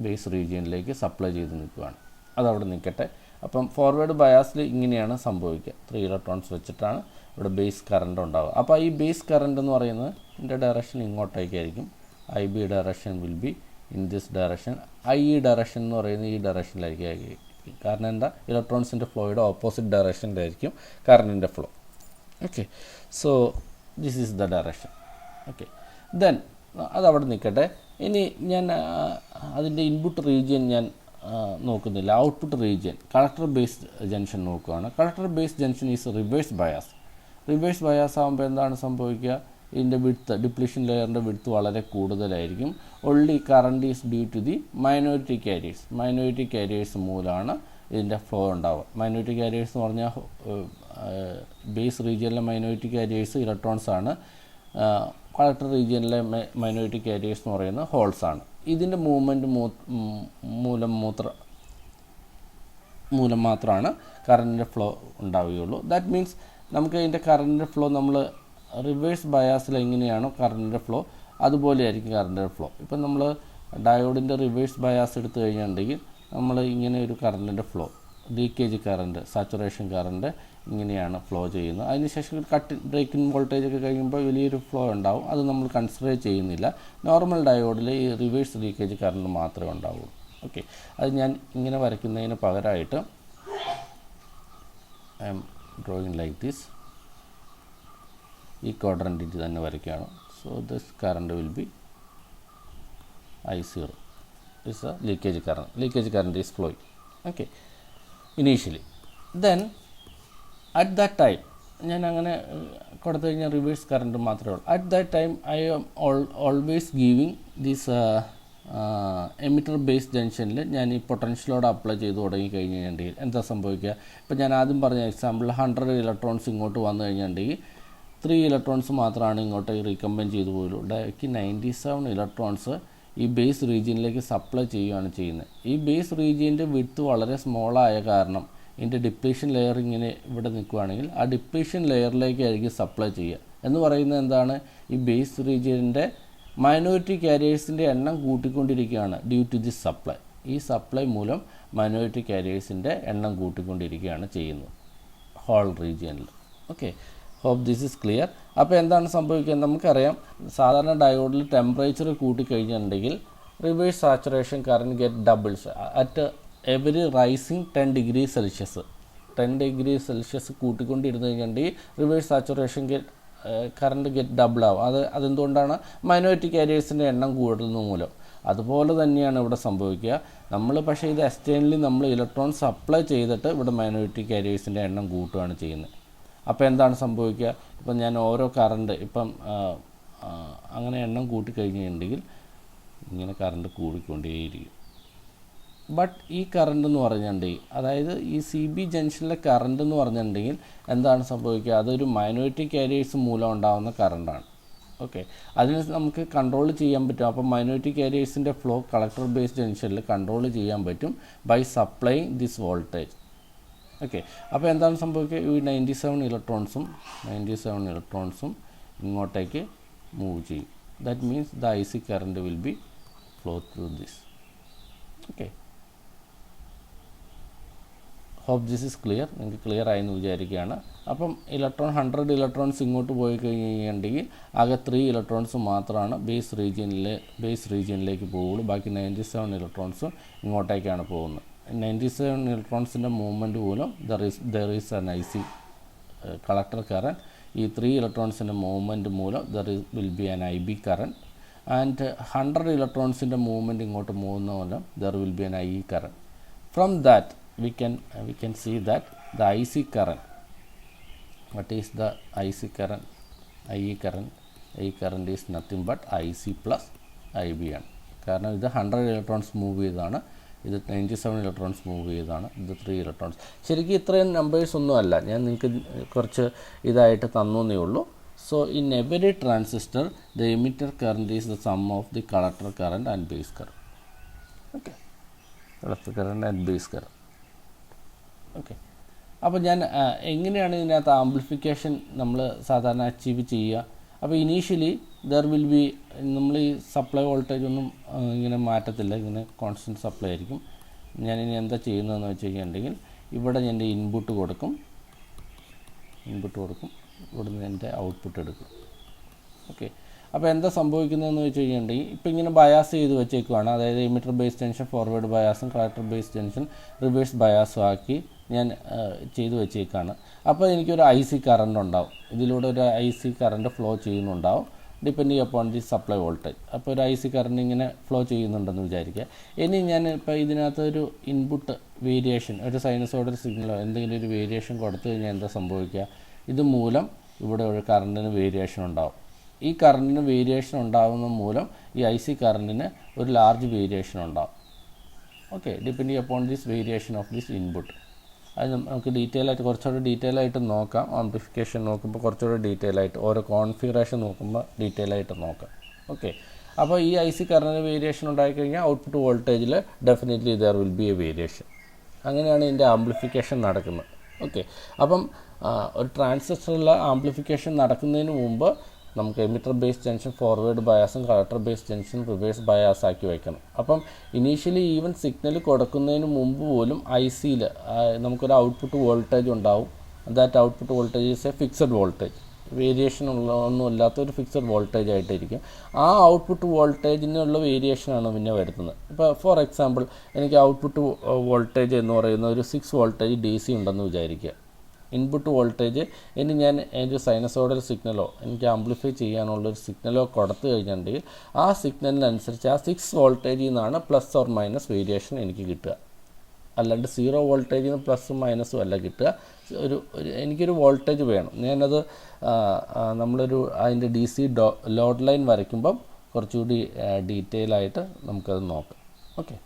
A: ബേസ് റീജിയനിലേക്ക് സപ്ലൈ ചെയ്ത് നിൽക്കുകയാണ്. അതവിടെ നിൽക്കട്ടെ. അപ്പം ഫോർവേഡ് ബയാസിൽ ഇങ്ങനെയാണ് സംഭവിക്കുക. 3 ഇലക്ട്രോൺസ് വെച്ചിട്ടാണ് ഇവിടെ ബേസ് കറണ്ട് ഉണ്ടാവുക. അപ്പോൾ ഈ ബേസ് കറണ്ട് എന്ന് പറയുന്നത് ഇതിൻ്റെ ഡയറക്ഷൻ ഇങ്ങോട്ടേക്കായിരിക്കും. I B direction will be in this direction. I E direction എന്ന് പറയുന്നത് ഈ ഡയറക്ഷനിലായിരിക്കും. കാരണം എന്താ, ഇലക്ട്രോൺസിൻ്റെ ഫ്ലോയുടെ ഓപ്പോസിറ്റ് ഡയറക്ഷനിലായിരിക്കും കറണ്ടിൻ്റെ flow. Okay, so this is the direction. Okay, then അതവിടെ നിൽക്കട്ടെ. ഇനി ഞാൻ അതിൻ്റെ ഇൻപുട്ട് റീജിയൻ ഞാൻ നോക്കുന്നില്ല. Output region collector based junction നോക്കുകയാണ്. Collector based junction is reverse bias. Reverse bias ആകുമ്പോൾ എന്താണ് സംഭവിക്കുക? ഇതിൻ്റെ വിഡ്ത്ത്, ഡിപ്ലീഷൻ ലെയറിൻ്റെ വിഡ്ത്ത് വളരെ കൂടുതലായിരിക്കും. Only current is due to the minority carriers. Minority carriers മൂലമാണ് ഇതിൻ്റെ ഫ്ലോ ഉണ്ടാവുക. മൈനോറിറ്റി കാരിയേഴ്സ് എന്ന് പറഞ്ഞാൽ ബേസ് റീജിയനിലെ മൈനോറിറ്റി കാരിയേഴ്സ് ഇലക്ട്രോൺസ് ആണ്. കളക്ടർ റീജിയനിലെ മൈനോറിറ്റി കാരിയേഴ്സ് എന്ന് പറയുന്നത് ഹോൾസാണ്. ഇതിൻ്റെ മൂവ്മെൻറ്റ് മൂലം മാത്രമാണ് കറണ്ടിൻ്റെ ഫ്ലോ ഉണ്ടാവുകയുള്ളൂ. ദാറ്റ് മീൻസ് നമുക്ക് ഇതിൻ്റെ കറണ്ടിൻ്റെ ഫ്ലോ നമ്മൾ റിവേഴ്സ് ബയാസിൽ എങ്ങനെയാണോ കറണ്ടിൻ്റെ ഫ്ലോ അതുപോലെ ആയിരിക്കും കറണ്ടിൻ്റെ ഫ്ലോ. ഇപ്പം നമ്മൾ ഡയോഡിൻ്റെ റിവേഴ്സ് ബയാസ് എടുത്തു കഴിഞ്ഞിട്ടുണ്ടെങ്കിൽ നമ്മൾ ഇങ്ങനെ ഒരു കറണ്ടിൻ്റെ flow, leakage current, saturation current ഇങ്ങനെയാണ് ഫ്ലോ ചെയ്യുന്നത്. അതിനുശേഷം ബ്രേക്കിംഗ് വോൾട്ടേജ് ഒക്കെ കഴിയുമ്പോൾ വലിയൊരു ഫ്ലോ ഉണ്ടാവും. അത് നമ്മൾ കൺസിഡർ ചെയ്യുന്നില്ല. നോർമൽ ഡയോഡിൽ ഈ റിവേഴ്സ് ലീക്കേജ് കറണ്ട് മാത്രമേ ഉണ്ടാവുള്ളൂ. ഓക്കെ, അത് ഞാൻ ഇങ്ങനെ വരയ്ക്കുന്നതിന് പകരമായിട്ട് I M drawing like this. ഈ ക്വാഡ്രൻറ്റിൽ തന്നെ വരയ്ക്കുകയാണ്. So this current will B I0. is a leakage current. Leakage current is flowing. Okay, initially. Then at that time, ഞാൻ അങ്ങനെ കൊടുത്തു കഴിഞ്ഞാൽ റിവേഴ്സ് കറണ്ട് മാത്രമേ ഉള്ളൂ. At that time I am always giving this emitter base ജംഗ്ഷനിൽ ഞാൻ ഈ പൊട്ടൻഷ്യലോട് apply ചെയ്ത് തുടങ്ങി കഴിഞ്ഞിട്ടുണ്ടെങ്കിൽ എന്താ സംഭവിക്കുക? ഇപ്പോൾ ഞാൻ ആദ്യം പറഞ്ഞ എക്സാമ്പിൾ 100 ഇലക്ട്രോൺസ് ഇങ്ങോട്ട് വന്നു കഴിഞ്ഞിട്ടുണ്ടെങ്കിൽ 3 ഇലക്ട്രോൺസ് മാത്രമാണ് ഇങ്ങോട്ടേക്ക് റീകമ്പൈൻ ചെയ്തു പോയുള്ളൂ. ബാക്കി 97 ഇലക്ട്രോൺസ് ഈ ബേസ് റീജിയനിലേക്ക് സപ്ലൈ ചെയ്യുകയാണ് ചെയ്യുന്നത്. ഈ ബേസ് റീജിയൻ്റെ വിഡ്ത്ത് വളരെ സ്മോളായ കാരണം ഇതിൻ്റെ ഡിപ്ലീഷൻ ലെയർ ഇങ്ങനെ ഇവിടെ നിൽക്കുകയാണെങ്കിൽ ആ ഡിപ്ലീഷൻ ലെയറിലേക്കായിരിക്കും സപ്ലൈ ചെയ്യുക. എന്ന് പറയുന്നത് എന്താണ്? ഈ ബേസ് റീജിയൻ്റെ മൈനോറിറ്റി കാരിയേഴ്സിൻ്റെ എണ്ണം കൂട്ടിക്കൊണ്ടിരിക്കുകയാണ് ഡ്യൂ ടു ദിസ് സപ്ലൈ. ഈ സപ്ലൈ മൂലം മൈനോറിറ്റി കാരിയേഴ്സിൻ്റെ എണ്ണം കൂട്ടിക്കൊണ്ടിരിക്കുകയാണ് ചെയ്യുന്നത് ഹോൾ റീജിയനിൽ. Okay, hope this is clear. അപ്പോൾ എന്താണ് സംഭവിക്കുക? നമുക്കറിയാം സാധാരണ ഡയോഡിൽ ടെമ്പറേച്ചർ കൂട്ടിക്കഴിഞ്ഞിട്ടുണ്ടെങ്കിൽ reverse saturation current get doubles at every rising 10 degree Celsius. 10 degree Celsius കൂട്ടിക്കൊണ്ടിരുന്ന് കഴിഞ്ഞിട്ടുണ്ടെങ്കിൽ reverse saturation current get double ആവും. അതെന്തുകൊണ്ടാണ്? മൈനോറിറ്റി കാരിയേഴ്സിൻ്റെ എണ്ണം കൂടുന്നത് മൂലം. അതുപോലെ തന്നെയാണ് ഇവിടെ സംഭവിക്കുക. നമ്മൾ പക്ഷേ ഇത് എക്സ്റ്റേണലി നമ്മൾ ഇലക്ട്രോൺ സപ്ലൈ ചെയ്തിട്ട് ഇവിടെ മൈനോറിറ്റി കാരിയേഴ്സിൻ്റെ എണ്ണം കൂട്ടുകയാണ് ചെയ്യുന്നത്. അപ്പോൾ എന്താണ് സംഭവിക്കുക? ഇപ്പം ഞാൻ ഓരോ കറണ്ട് അങ്ങനെ എണ്ണം കൂട്ടിക്കഴിഞ്ഞിട്ടുണ്ടെങ്കിൽ ഇങ്ങനെ കറണ്ട് കൂടിക്കൊണ്ടേയിരിക്കും. ബട്ട് ഈ കറണ്ട് എന്ന് പറഞ്ഞിട്ടുണ്ടെങ്കിൽ, അതായത് ഈ സി ബി ജംഗ്ഷനിലെ കറണ്ട് എന്ന് പറഞ്ഞിട്ടുണ്ടെങ്കിൽ എന്താണ് സംഭവിക്കുക? അതൊരു മൈനോറിറ്റി കാരിയേഴ്സ് മൂലം ഉണ്ടാകുന്ന കറണ്ടാണ്. ഓക്കെ, അതിന് നമുക്ക് കൺട്രോൾ ചെയ്യാൻ പറ്റും. അപ്പം മൈനോറിറ്റി കാരിയേഴ്സിൻ്റെ ഫ്ലോ കളക്ടർ ബേസ് ജംഗ്ഷനിൽ കൺട്രോൾ ചെയ്യാൻ പറ്റും by supplying this voltage. Okay, അപ്പോൾ എന്താണ് സംഭവിക്കുക? ഈ 97 ഇലക്ട്രോൺസും ഇങ്ങോട്ടേക്ക് മൂവ് ചെയ്യും. That means the I C current will be flow through this. Okay, hope this is clear. നിങ്ങൾക്ക് ക്ലിയർ ആയെന്ന് വിചാരിക്കുകയാണ്. അപ്പം 100 ഇലക്ട്രോൺസ് ഇങ്ങോട്ട് പോയി കഴിഞ്ഞിട്ടുണ്ടെങ്കിൽ ആകെ 3 ഇലക്ട്രോൺസ് മാത്രമാണ് ബേസ് റീജിയനിലേക്ക് പോവുള്ളൂ. ബാക്കി 97 ഇലക്ട്രോൺസും ഇങ്ങോട്ടേക്കാണ് പോകുന്നത്. 97 ഇലക്ട്രോൺസിൻ്റെ മൂവ്മെൻറ്റ് മൂലം there is an I C collector current. ഈ 3 ഇലക്ട്രോൺസിൻ്റെ മൂവ്മെൻറ്റ് മൂലം will be an I B current. And 100 ഇലക്ട്രോൺസിൻ്റെ മൂവ്മെൻറ്റ് ഇങ്ങോട്ട് പോകുന്ന മൂലം there will be an I E current. From that we can see that the IC current, what is the IC current? IE current is nothing but IC plus IB ആണ്. കാരണം ഇത് 100 electrons move ചെയ്തതാണ്, ഇത് 97 electrons move ചെയ്തതാണ്, ഇത് 3 electrons. ശരിക്കും ഇത്രയും numbers ഒന്നും അല്ല, ഞാൻ നിങ്ങൾക്ക് കുറച്ച് ഇതായിട്ട് തന്നേ ഉള്ളൂ. So in every transistor the emitter current is the sum of the collector current and base current. Okay, collector current and base current. Okay, അപ്പോൾ ഞാൻ എങ്ങനെയാണ് ഇതിനകത്ത് ആംപ്ലിഫിക്കേഷൻ നമ്മൾ സാധാരണ അച്ചീവ് ചെയ്യുക? അപ്പോൾ ഇനീഷ്യലി ദർ വിൽ ബി, നമ്മൾ ഈ സപ്ലൈ വോൾട്ടേജ് ഒന്നും ഇങ്ങനെ മാറ്റത്തില്ല, ഇങ്ങനെ കോൺസ്റ്റൻറ്റ് സപ്ലൈ ആയിരിക്കും. ഞാനിനി എന്താ ചെയ്യുന്നതെന്ന് വെച്ച് കഴിഞ്ഞിട്ടുണ്ടെങ്കിൽ ഇവിടെ എൻ്റെ ഇൻപുട്ട് കൊടുക്കും, ഇവിടുന്ന് എൻ്റെ ഔട്ട്പുട്ട് എടുക്കും. ഓക്കെ, അപ്പോൾ എന്താ സംഭവിക്കുന്നതെന്ന് വെച്ച് കഴിഞ്ഞിട്ടുണ്ടെങ്കിൽ ഇപ്പോൾ ഇങ്ങനെ ബയാസ് ചെയ്ത് വെച്ചേക്കുവാണ്. അതായത് എമിറ്റർ ബേസ് ടെൻഷൻ ഫോർവേഡ് ബയാസും കളക്ടർ ബേസ് ടെൻഷൻ റിവേഴ്സ് ബയാസും ആക്കി ഞാൻ ചെയ്തു വെച്ചേക്കാണ്. അപ്പോൾ എനിക്കൊരു ഐ സി കറണ്ട് ഉണ്ടാവും, ഇതിലൂടെ ഒരു ഐ സി കറണ്ട് ഫ്ലോ ചെയ്യുന്നുണ്ടാവും depending upon the supply voltage. അപ്പോൾ ഒരു ഐ സി കറണ്ട് ഇങ്ങനെ ഫ്ലോ ചെയ്യുന്നുണ്ടെന്ന് വിചാരിക്കുക. ഇനി ഞാൻ ഇപ്പോൾ ഇതിനകത്തൊരു ഇൻപുട്ട് വേരിയേഷൻ, ഒരു സൈനസോയ്ഡൽ സിഗ്നലോ എന്തെങ്കിലും ഒരു വേരിയേഷൻ കൊടുത്തു കഴിഞ്ഞാൽ എന്താ സംഭവിക്കുക? ഇത് മൂലം ഇവിടെ ഒരു കറണ്ടിന് വേരിയേഷൻ ഉണ്ടാവും. ഈ കറണ്ടിന് വേരിയേഷൻ ഉണ്ടാകുന്ന മൂലം ഈ ഐ സി കറണ്ടിന് ഒരു ലാർജ് വേരിയേഷൻ ഉണ്ടാവും. Okay, depending upon this variation of this input. അത് നമുക്ക് കുറച്ചുകൂടെ ഡീറ്റെയിൽ ആയിട്ട് നോക്കാം. ആംപ്ലിഫിക്കേഷൻ നോക്കുമ്പോൾ കുറച്ചുകൂടെ ഡീറ്റെയിൽ ആയിട്ട് ഓരോ കോൺഫിഗറേഷൻ നോക്കുമ്പോൾ ഡീറ്റെയിൽ ആയിട്ട് നോക്കാം. ഓക്കെ, അപ്പോൾ ഈ ഐ സി കറണ്ടിന് വേരിയേഷൻ ഉണ്ടായിക്കഴിഞ്ഞാൽ ഔട്ട്പുട്ട് വോൾട്ടേജിൽ definitely there will be A variation. അങ്ങനെയാണ് ഇതിൻ്റെ ആംപ്ലിഫിക്കേഷൻ നടക്കുന്നത്. ഓക്കെ, അപ്പം ഒരു ട്രാൻസിസ്റ്ററിൽ ആംപ്ലിഫിക്കേഷൻ നടക്കുന്നതിന് മുമ്പ് നമുക്ക് എമിറ്റർ ബേസ് ജംഗ്ഷൻ ഫോർവേഡ് ബയാസും collector base junction reverse bias ആക്കി വയ്ക്കണം. അപ്പം ഇനീഷ്യലി ഈവൻ സിഗ്നൽ കൊടുക്കുന്നതിന് മുമ്പ് പോലും ഐ സിയിൽ നമുക്കൊരു ഔട്ട്പുട്ട് വോൾട്ടേജ് ഉണ്ടാവും. That output voltage is A fixed voltage, variation ഒന്നും ഇല്ലാത്തൊരു ഫിക്സഡ് വോൾട്ടേജ് ആയിട്ടിരിക്കും. ആ ഔട്ട്പുട്ട് വോൾട്ടേജിനുള്ള വേരിയേഷനാണ് പിന്നെ വരുന്നത്. ഇപ്പോൾ ഫോർ എക്സാമ്പിൾ എനിക്ക് ഔട്ട്പുട്ട് വോൾട്ടേജ് എന്ന് പറയുന്ന ഒരു 6 വോൾട്ടേജ് ഡി സി ഉണ്ടെന്ന് വിചാരിക്കുക. ഇൻപുട്ട് വോൾട്ടേജ് ഇനി ഞാൻ ഒരു സൈനസോയ്ഡൽ സിഗ്നലോ എനിക്ക് ആംപ്ലിഫൈ ചെയ്യാനുള്ളൊരു സിഗ്നലോ കൊടുത്തു കഴിഞ്ഞിട്ടുണ്ടെങ്കിൽ ആ സിഗ്നലിനനുസരിച്ച് ആ 6 വോൾട്ടേജിൽ നിന്നാണ് പ്ലസ് ഓർ മൈനസ് വേരിയേഷൻ എനിക്ക് കിട്ടുക. അല്ലാണ്ട് 0 വോൾട്ടേജിൽ നിന്ന് പ്ലസും മൈനസും അല്ല കിട്ടുക. എനിക്കൊരു വോൾട്ടേജ് വേണം. ഞാനത് അതിൻ്റെ ഡി സി ലോഡ് ലൈൻ വരയ്ക്കുമ്പം കുറച്ചുകൂടി ഡീറ്റെയിൽ ആയിട്ട് നമുക്കത് നോക്കാം. ഓക്കെ,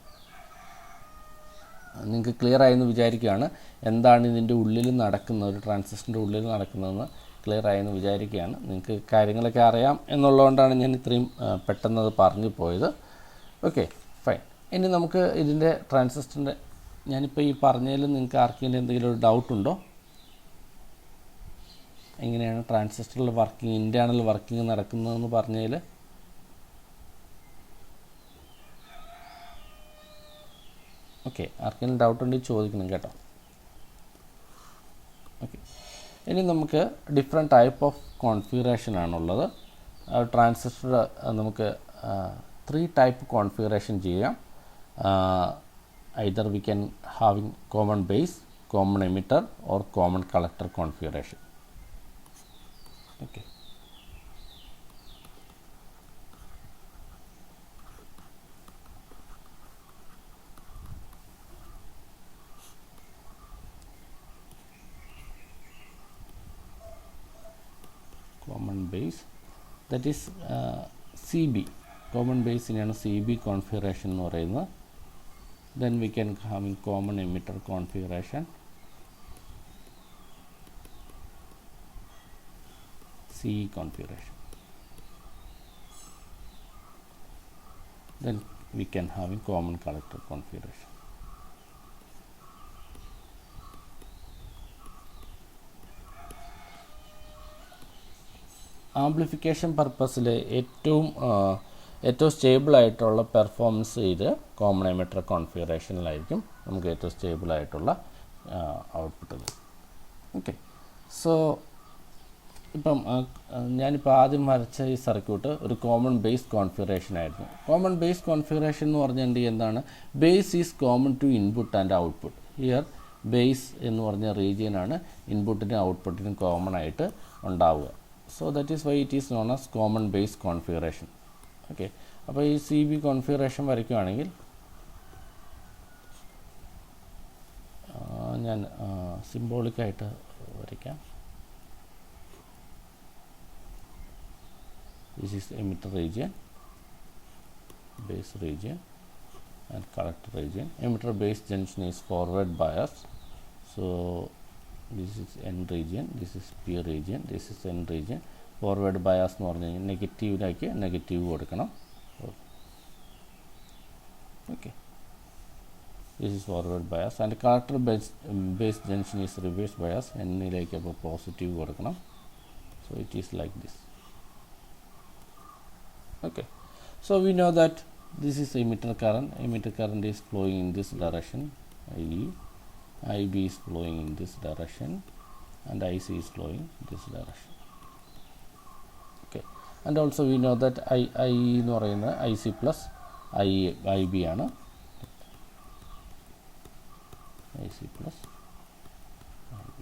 A: നിങ്ങൾക്ക് ക്ലിയർ ആയെന്ന് വിചാരിക്കുകയാണ്. എന്താണ് ഇതിൻ്റെ ഉള്ളിൽ നടക്കുന്നത്, ഒരു ട്രാൻസിസ്റ്ററിൻ്റെ ഉള്ളിൽ നടക്കുന്നതെന്ന് ക്ലിയർ ആയെന്ന് വിചാരിക്കുകയാണ്. നിങ്ങൾക്ക് കാര്യങ്ങളൊക്കെ അറിയാം എന്നുള്ളതുകൊണ്ടാണ് ഞാൻ ഇത്രയും പെട്ടെന്നത് പറഞ്ഞു പോയത്. Okay, fine. ഇനി നമുക്ക് ഇതിൻ്റെ ട്രാൻസിസ്റ്ററിൻ്റെ, ഞാനിപ്പോൾ ഈ പറഞ്ഞതിൽ നിങ്ങൾക്ക് ആർക്കെങ്കിലും എന്തെങ്കിലും ഒരു ഡൗട്ടുണ്ടോ? എങ്ങനെയാണ് ട്രാൻസിസ്റ്ററിൽ വർക്കിംഗ്, ഇൻറ്റേർണൽ വർക്കിംഗ് നടക്കുന്നതെന്ന് പറഞ്ഞതിൽ? ഓക്കെ, ആർക്കെങ്കിലും ഡൗട്ട് ഉണ്ടെങ്കിൽ ചോദിക്കണം കേട്ടോ. ഓക്കെ, ഇനി നമുക്ക് ഡിഫറെൻറ്റ് ടൈപ്പ് ഓഫ് കോൺഫിഗറേഷൻ ആണുള്ളത്. ട്രാൻസിസ്റ്റർ നമുക്ക് 3 ടൈപ്പ് കോൺഫിഗറേഷൻ ചെയ്യാം. Either we can having common base, common emitter or common collector configuration. Okay, common base, that is CB, common base ഇനാണ് CB configuration എന്ന് പറയുന്നത്. Then we can have common emitter configuration, CE configuration. Then we can have common collector configuration. Amplification പർപ്പസിൽ ഏറ്റവും stable ആയിട്ടുള്ള performance ഇത് common emitter കോൺഫിഗറേഷനിലായിരിക്കും നമുക്ക് ഏറ്റവും stable ആയിട്ടുള്ള output. Okay, so ഇപ്പം ഞാനിപ്പോൾ ആദ്യം വരച്ച ഈ സർക്യൂട്ട് ഒരു കോമൺ ബേസ് കോൺഫിഗറേഷൻ ആയിരുന്നു. കോമൺ ബേസ് കോൺഫിഗറേഷൻ എന്ന് പറഞ്ഞാൽ എന്താണ്? Base is common to input and output. Here base എന്ന് പറഞ്ഞ റീജിയനാണ് ഇൻപുട്ടിനും ഔട്ട്പുട്ടിനും കോമൺ ആയിട്ട് ഉണ്ടാവുക. So that is why it is known as common base configuration. Okay, അപ്പോൾ ഈ സി ബി കോൺഫിഗറേഷൻ വരയ്ക്കുകയാണെങ്കിൽ ഞാൻ സിംബോളിക്കായിട്ട് വരയ്ക്കാം. This is emitter region, base region and collector region. Emitter base junction is forward bias. So this is N region, this is P region, this is N region. Forward bias എന്ന് പറഞ്ഞു കഴിഞ്ഞാൽ നെഗറ്റീവിലേക്ക് negative കൊടുക്കണം. Okay, this is forward bias and collector base junction is reverse bias. എന്നിലേക്ക് അപ്പോൾ positive കൊടുക്കണം. So it is like this. Okay, so we know that this is emitter current. Emitter current is flowing in this direction, IE. IB is flowing in this direction and IC is flowing this direction. Okay, and also we know that IE എന്ന് പറയുന്നത് IC plus IB ആണ്. IC plus IB.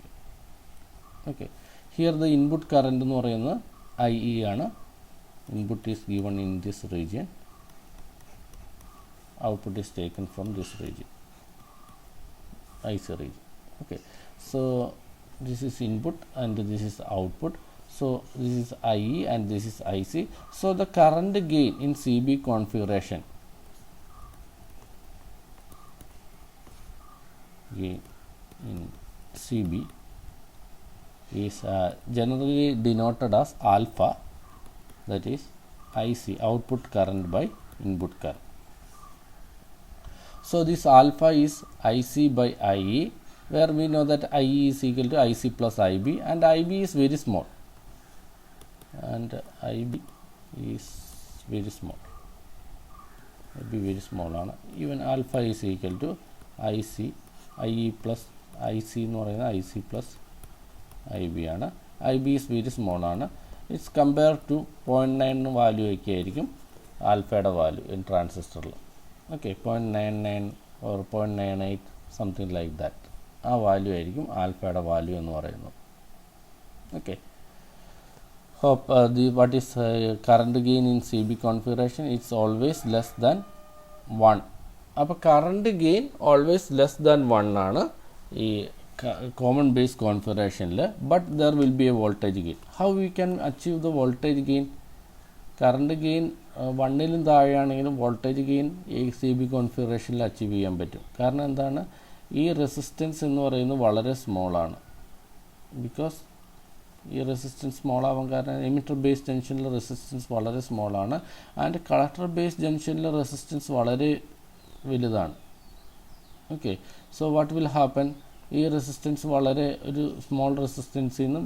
A: Okay, here the input current എന്ന് പറയുന്നത് IE ആണ്. Input is given in this region, output is taken from this region, IC region. Okay, so this is input and this is output. So this is IE and this is IC. So the current gain in CB configuration, gain in CB is generally denoted as alpha, that is IC, output current by input current. So this alpha is IC by IE, where we know that IE is equal to IC plus IB and IB is very small and IB is very small. IB very small ആണ്. Even alpha is equal to IC, IE plus IC എന്ന് പറയുന്നത് IC plus IB ആണ്. IB is very small ആണ്. It's compare to 0.9 value ഒക്കെ ആയിരിക്കും ആൽഫയുടെ value in ട്രാൻസിസ്റ്ററിൽ. Okay, 0.99 or 0.98 something like that, ആ വാല്യൂ ആയിരിക്കും ആൽഫയുടെ വാല്യൂ എന്ന് പറയുന്നത്. Okay, what is current gain in C B configuration? It's always less than 1. അപ്പോൾ current gain always less than 1 ആണ് ഈ common base configuration, but there will be a voltage gain. How we can achieve the voltage gain? Current gain 1ലും താഴെയാണെങ്കിലും voltage gain ഈ C B കോൺഫിഗറേഷനിൽ achieve ചെയ്യാൻ പറ്റും. കാരണം എന്താണ്? ഈ റെസിസ്റ്റൻസ് എന്ന് പറയുന്നത് വളരെ സ്മോളാണ്. ബിക്കോസ് ഈ റെസിസ്റ്റൻസ് സ്മോൾ ആവാൻ കാരണം എമിറ്റർ ബേസ് ജംഗ്ഷനിലെ റെസിസ്റ്റൻസ് വളരെ സ്മോളാണ് ആൻഡ് കളക്ടർ ബേസ് ജംഗ്ഷനിലെ റെസിസ്റ്റൻസ് വളരെ വലുതാണ്. Okay, so what will happen? ഈ റെസിസ്റ്റൻസ് വളരെ ഒരു സ്മോൾ റെസിസ്റ്റൻസിൽ നിന്ന്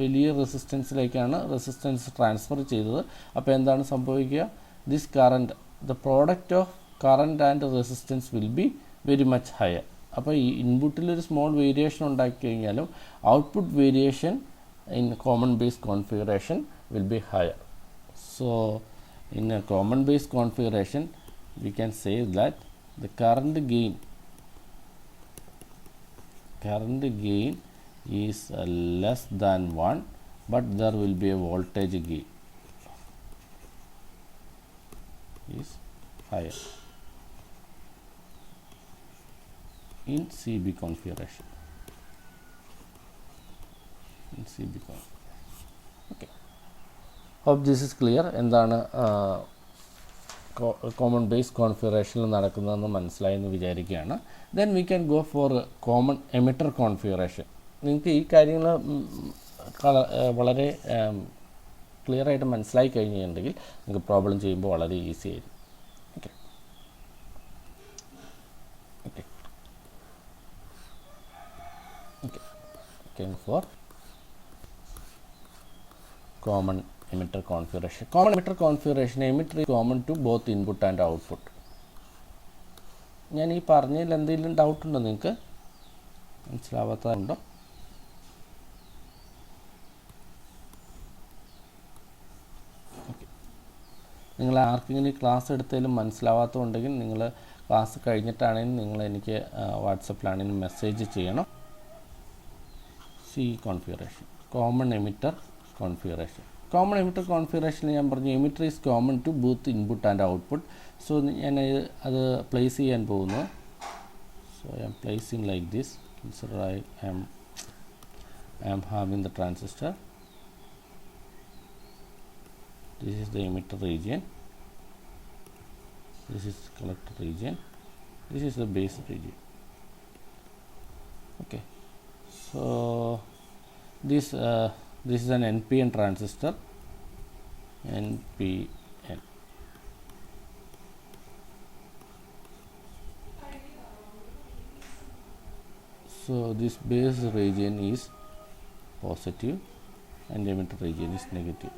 A: വലിയ റെസിസ്റ്റൻസിലേക്കാണ് റെസിസ്റ്റൻസ് ട്രാൻസ്ഫർ ചെയ്തത്. അപ്പോൾ എന്താണ് സംഭവിക്കുക? This current, the product of current and resistance will be very much higher. അപ്പോൾ ഈ ഇൻപുട്ടിലൊരു സ്മോൾ വേരിയേഷൻ ഉണ്ടാക്കി കഴിഞ്ഞാലും output variation in common base configuration will be higher. So in A common base configuration we can say that the current gain is less than 1, but there will be a voltage gain is higher in CB configuration. Okay, hope this is clear. എന്താണ് common base കോൺഫിഗറേഷനിൽ നടക്കുന്നതെന്ന് മനസ്സിലായെന്ന് വിചാരിക്കുകയാണ്. Then we can go four common emitter configuration. നിങ്ങൾക്ക് ഈ കാര്യങ്ങൾ വളരെ clear ആയിട്ട് മനസ്സിലായി കഴിഞ്ഞിട്ടുണ്ടെങ്കിൽ നിങ്ങൾക്ക് പ്രോബ്ലം ചെയ്യുമ്പോൾ വളരെ ഈസി ആയിരിക്കും. Okay okay okay for common emitter configuration. Common emitter configuration, emitter is common to both input and output. ഞാൻ ഈ പറഞ്ഞതിൽ എന്തെങ്കിലും ഡൗട്ട് ഉണ്ടോ നിങ്ങൾക്ക്? മനസ്സിലാവാത്തതുണ്ടോ? ഓക്കെ, നിങ്ങൾ ആർക്കെങ്കിലും ക്ലാസ് എടുത്തതിലും മനസ്സിലാവാത്തതുണ്ടെങ്കിൽ നിങ്ങൾ ക്ലാസ് കഴിഞ്ഞിട്ടാണെങ്കിലും നിങ്ങൾ എനിക്ക് വാട്സപ്പിലാണെങ്കിലും മെസ്സേജ് ചെയ്യണം. C configuration, common emitter configuration. Common emitter കോൺഫിഗറേഷനിൽ ഞാൻ പറഞ്ഞു emitter is common to both input and output. So ഞാൻ അത് പ്ലേസ് ചെയ്യാൻ പോകുന്നു. So I am placing like this. I am having the transistor. This is the emitter region, this is collector region, this is the base region. Okay, so this is an NPN transistor, NPN. So this base region is positive and emitter region is negative.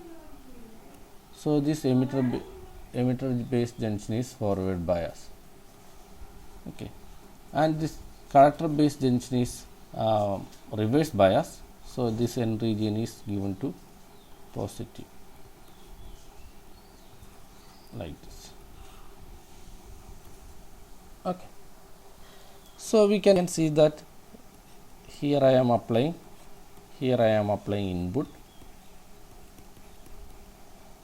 A: So this emitter base junction is forward bias. Okay, and this collector base junction is reverse bias. So this N region is given to positive like this. Okay, so we can see that here I am applying input.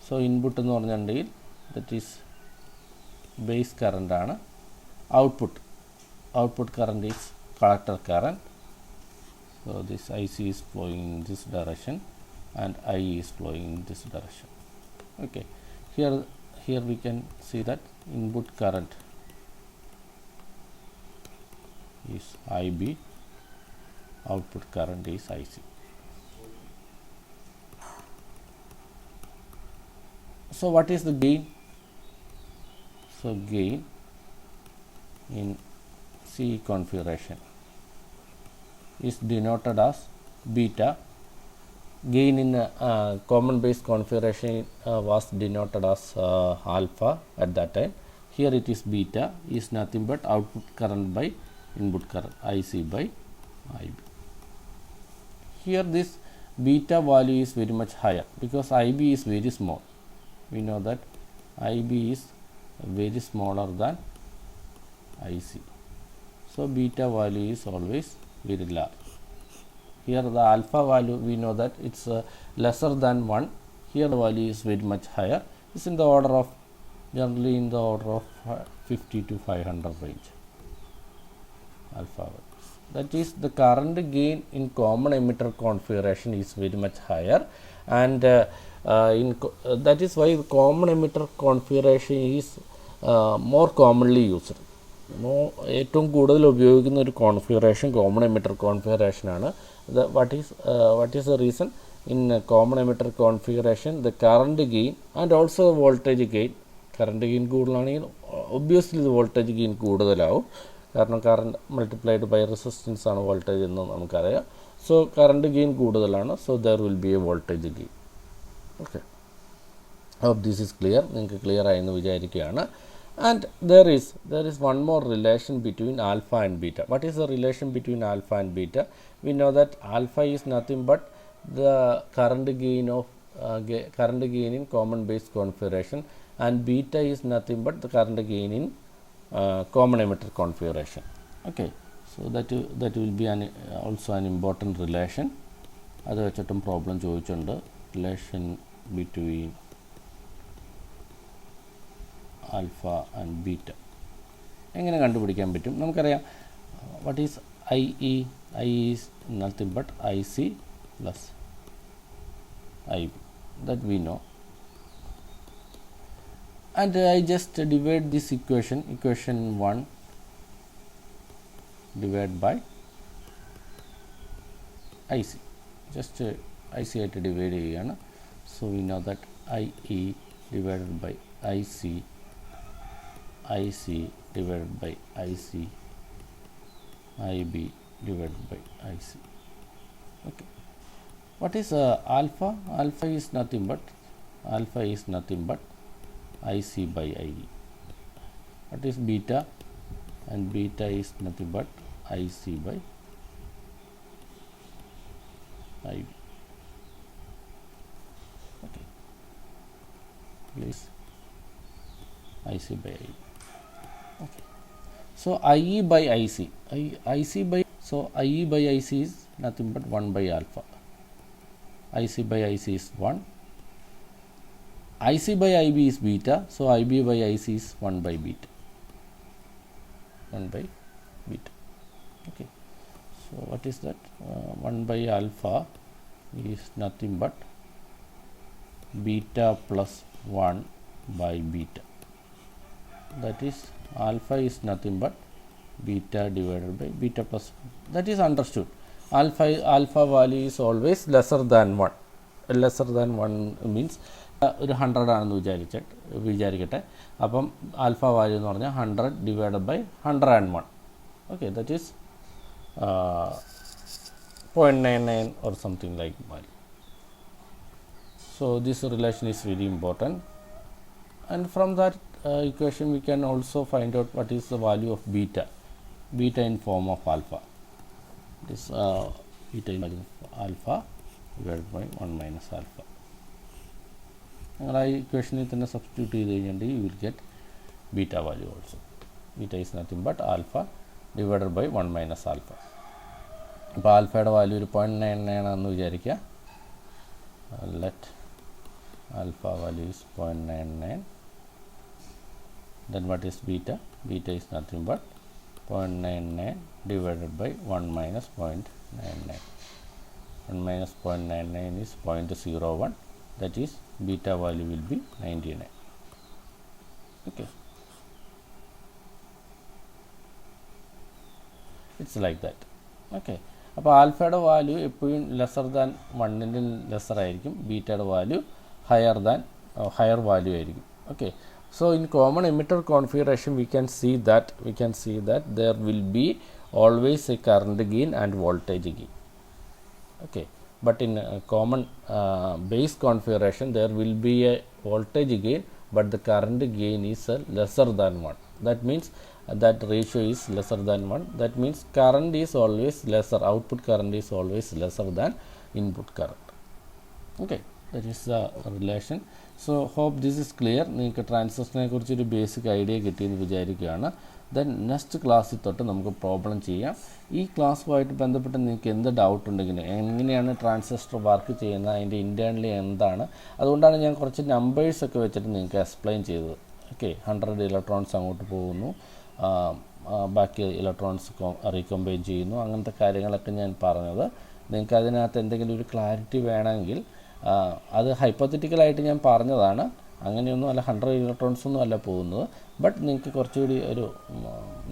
A: So input എന്ന് പറഞ്ഞിട്ടുണ്ടെങ്കിൽ that is base current ആണ്. output current is collector current. So this IC is flowing in this direction and I is flowing in this direction. Okay, here we can see that input current is IB, output current is IC. So what is the gain? So gain in C configuration is denoted as beta. Gain in common base configuration was denoted as alpha at that time. Here it is beta, is nothing but output current by input current, IC by IB. Here this beta value is very much higher because IB is very small. We know that IB is very smaller than IC. So beta value is always very large. Here the alpha value, we know that it's lesser than 1. Here the value is very much higher. It's in the order of, generally in the order of 50 to 500 range. Alpha value. That is the current gain in common emitter configuration is very much higher, and that is why the common emitter configuration is more commonly used. ഏറ്റവും കൂടുതൽ ഉപയോഗിക്കുന്ന ഒരു configuration common emitter configuration ആണ്. what is the reason? In common emitter configuration the current gain and also the voltage gain, current gain കൂടുതലാണെങ്കിൽ obviously the voltage gain കൂടുതലാവും, കാരണം current multiplied by resistance ആണ് voltage എന്ന് നമുക്കറിയാം. So current gain കൂടുതലാണ്, so there will be a voltage gain. Okay, hope this is clear. നിങ്ങൾക്ക് clear ആയെന്ന് വിചാരിക്കുകയാണ്. And there is one more relation between alpha and beta. What is the relation between alpha and beta? We know that alpha is nothing but the current gain in common base configuration, and beta is nothing but the current gain in common emitter configuration. Okay, so that will be also an important relation. അത് വെച്ചിട്ടും problem ചോദിച്ചിട്ടുണ്ട്. Relation between alpha and beta എങ്ങനെ കണ്ടുപിടിക്കാൻ പറ്റും? നമുക്കറിയാം what is IE? I is nothing but IC plus IB, that we know. And I just divide this equation 1 divided by IC, just IC ആയിട്ട് divide ചെയ്യുകയാണ്. So we know that IE divided by IC divided by IC, IB divided by IC. Okay, what is alpha? Alpha is nothing but IC by IE. What is beta? And beta is nothing but IC by IB. Okay, please IC by IB. Okay, so IE by IC, IC by, so IE by IC is nothing but 1 by alpha. IC by IC is 1. IC by IB is beta, so IB by IC is 1 by beta. 1 by beta. Okay, so what is that? 1 by alpha is nothing but beta plus 1 by beta. That is, alpha is nothing but beta divided by beta plus, that is understood. Alpha value is always lesser than 1. Lesser than 1 means ഒരു 100 ആണെന്ന് വിചാരിക്കട്ടെ. അപ്പം alpha value എന്ന് പറഞ്ഞാൽ 100 divided by 101. Okay, that is 0.99 or something like value. So this relation is very important, and from that equation we can also find out what is the value of beta in form of alpha. This beta in value of alpha divided by 1 minus alpha. And I equation then substitute and you will get beta value also. Beta is nothing but alpha divided by 1 minus alpha. അപ്പോൾ ആൽഫയുടെ value ഒരു 0.99 ആണെന്ന് വിചാരിക്കുക. Let alpha value is 0.99. then what is beta? Beta is nothing but 0.99 divided by 1 minus 0.99. 1 minus 0.99 is 0.01. That is, beta value will be 99. Okay, it's like that. Okay, അപ്പോൾ ആൽഫയുടെ value എപ്പോഴും lesser than 1ൻ്റെ lesser ആയിരിക്കും, ബീറ്റയുടെ value higher value ആയിരിക്കും. Okay, so in common emitter configuration we can see that there will be always a current gain and voltage gain. Okay, but in common base configuration there will be a voltage gain, but the current gain is lesser than 1. That means that ratio is lesser than 1. That means current is always lesser, output current is always lesser than input current. Okay, that is the relation. So hope this is clear. നിങ്ങൾക്ക് ട്രാൻസിസ്റ്ററിനെ കുറിച്ചൊരു basic idea കിട്ടിയെന്ന് വിചാരിക്കുകയാണ്. Then next ക്ലാസ്സിൽ തൊട്ട് നമുക്ക് problem ചെയ്യാം. ഈ ക്ലാസ്സുമായിട്ട് ബന്ധപ്പെട്ട് നിങ്ങൾക്ക് എന്ത് ഡൗട്ട് ഉണ്ടെങ്കിലും, എങ്ങനെയാണ് ട്രാൻസിസ്റ്റർ വർക്ക് ചെയ്യുന്നത്, അതിൻ്റെ ഇൻറ്റേർണലി എന്താണ്, അതുകൊണ്ടാണ് ഞാൻ കുറച്ച് നമ്പേഴ്സൊക്കെ വെച്ചിട്ട് നിങ്ങൾക്ക് എക്സ്പ്ലെയിൻ ചെയ്തത്. ഓക്കെ, 100 ഇലക്ട്രോൺസ് അങ്ങോട്ട് പോകുന്നു, ബാക്കി ഇലക്ട്രോൺസ് റീകമ്പൈൻ ചെയ്യുന്നു, അങ്ങനത്തെ കാര്യങ്ങളൊക്കെ ഞാൻ പറഞ്ഞത്. നിങ്ങൾക്ക് അതിനകത്ത് എന്തെങ്കിലും ഒരു ക്ലാരിറ്റി വേണമെങ്കിൽ അത് ഹൈപ്പോത്തറ്റിക്കലായിട്ട് ഞാൻ പറഞ്ഞതാണ്, അങ്ങനെയൊന്നും അല്ല, 100 ഇലക്ട്രോൺസൊന്നും അല്ല പോകുന്നത്. ബട്ട് നിങ്ങൾക്ക് കുറച്ചുകൂടി ഒരു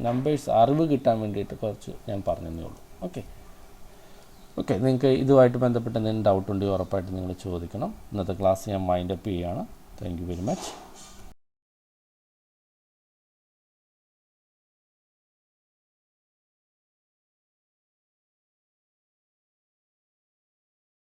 A: നമ്പേഴ്സ് അറിവ് കിട്ടാൻ വേണ്ടിയിട്ട് കുറച്ച് ഞാൻ പറഞ്ഞതേ ഉള്ളൂ. ഓക്കെ, നിങ്ങൾക്ക് ഇതുമായിട്ട് ബന്ധപ്പെട്ട് എന്തെങ്കിലും ഡൗട്ട് ഉണ്ടെങ്കിൽ ഉറപ്പായിട്ട് നിങ്ങൾ ചോദിക്കണം. ഇന്നത്തെ ക്ലാസ് ഞാൻ വൈൻഡ് അപ്പ് ചെയ്യുകയാണ്. Thank you very much.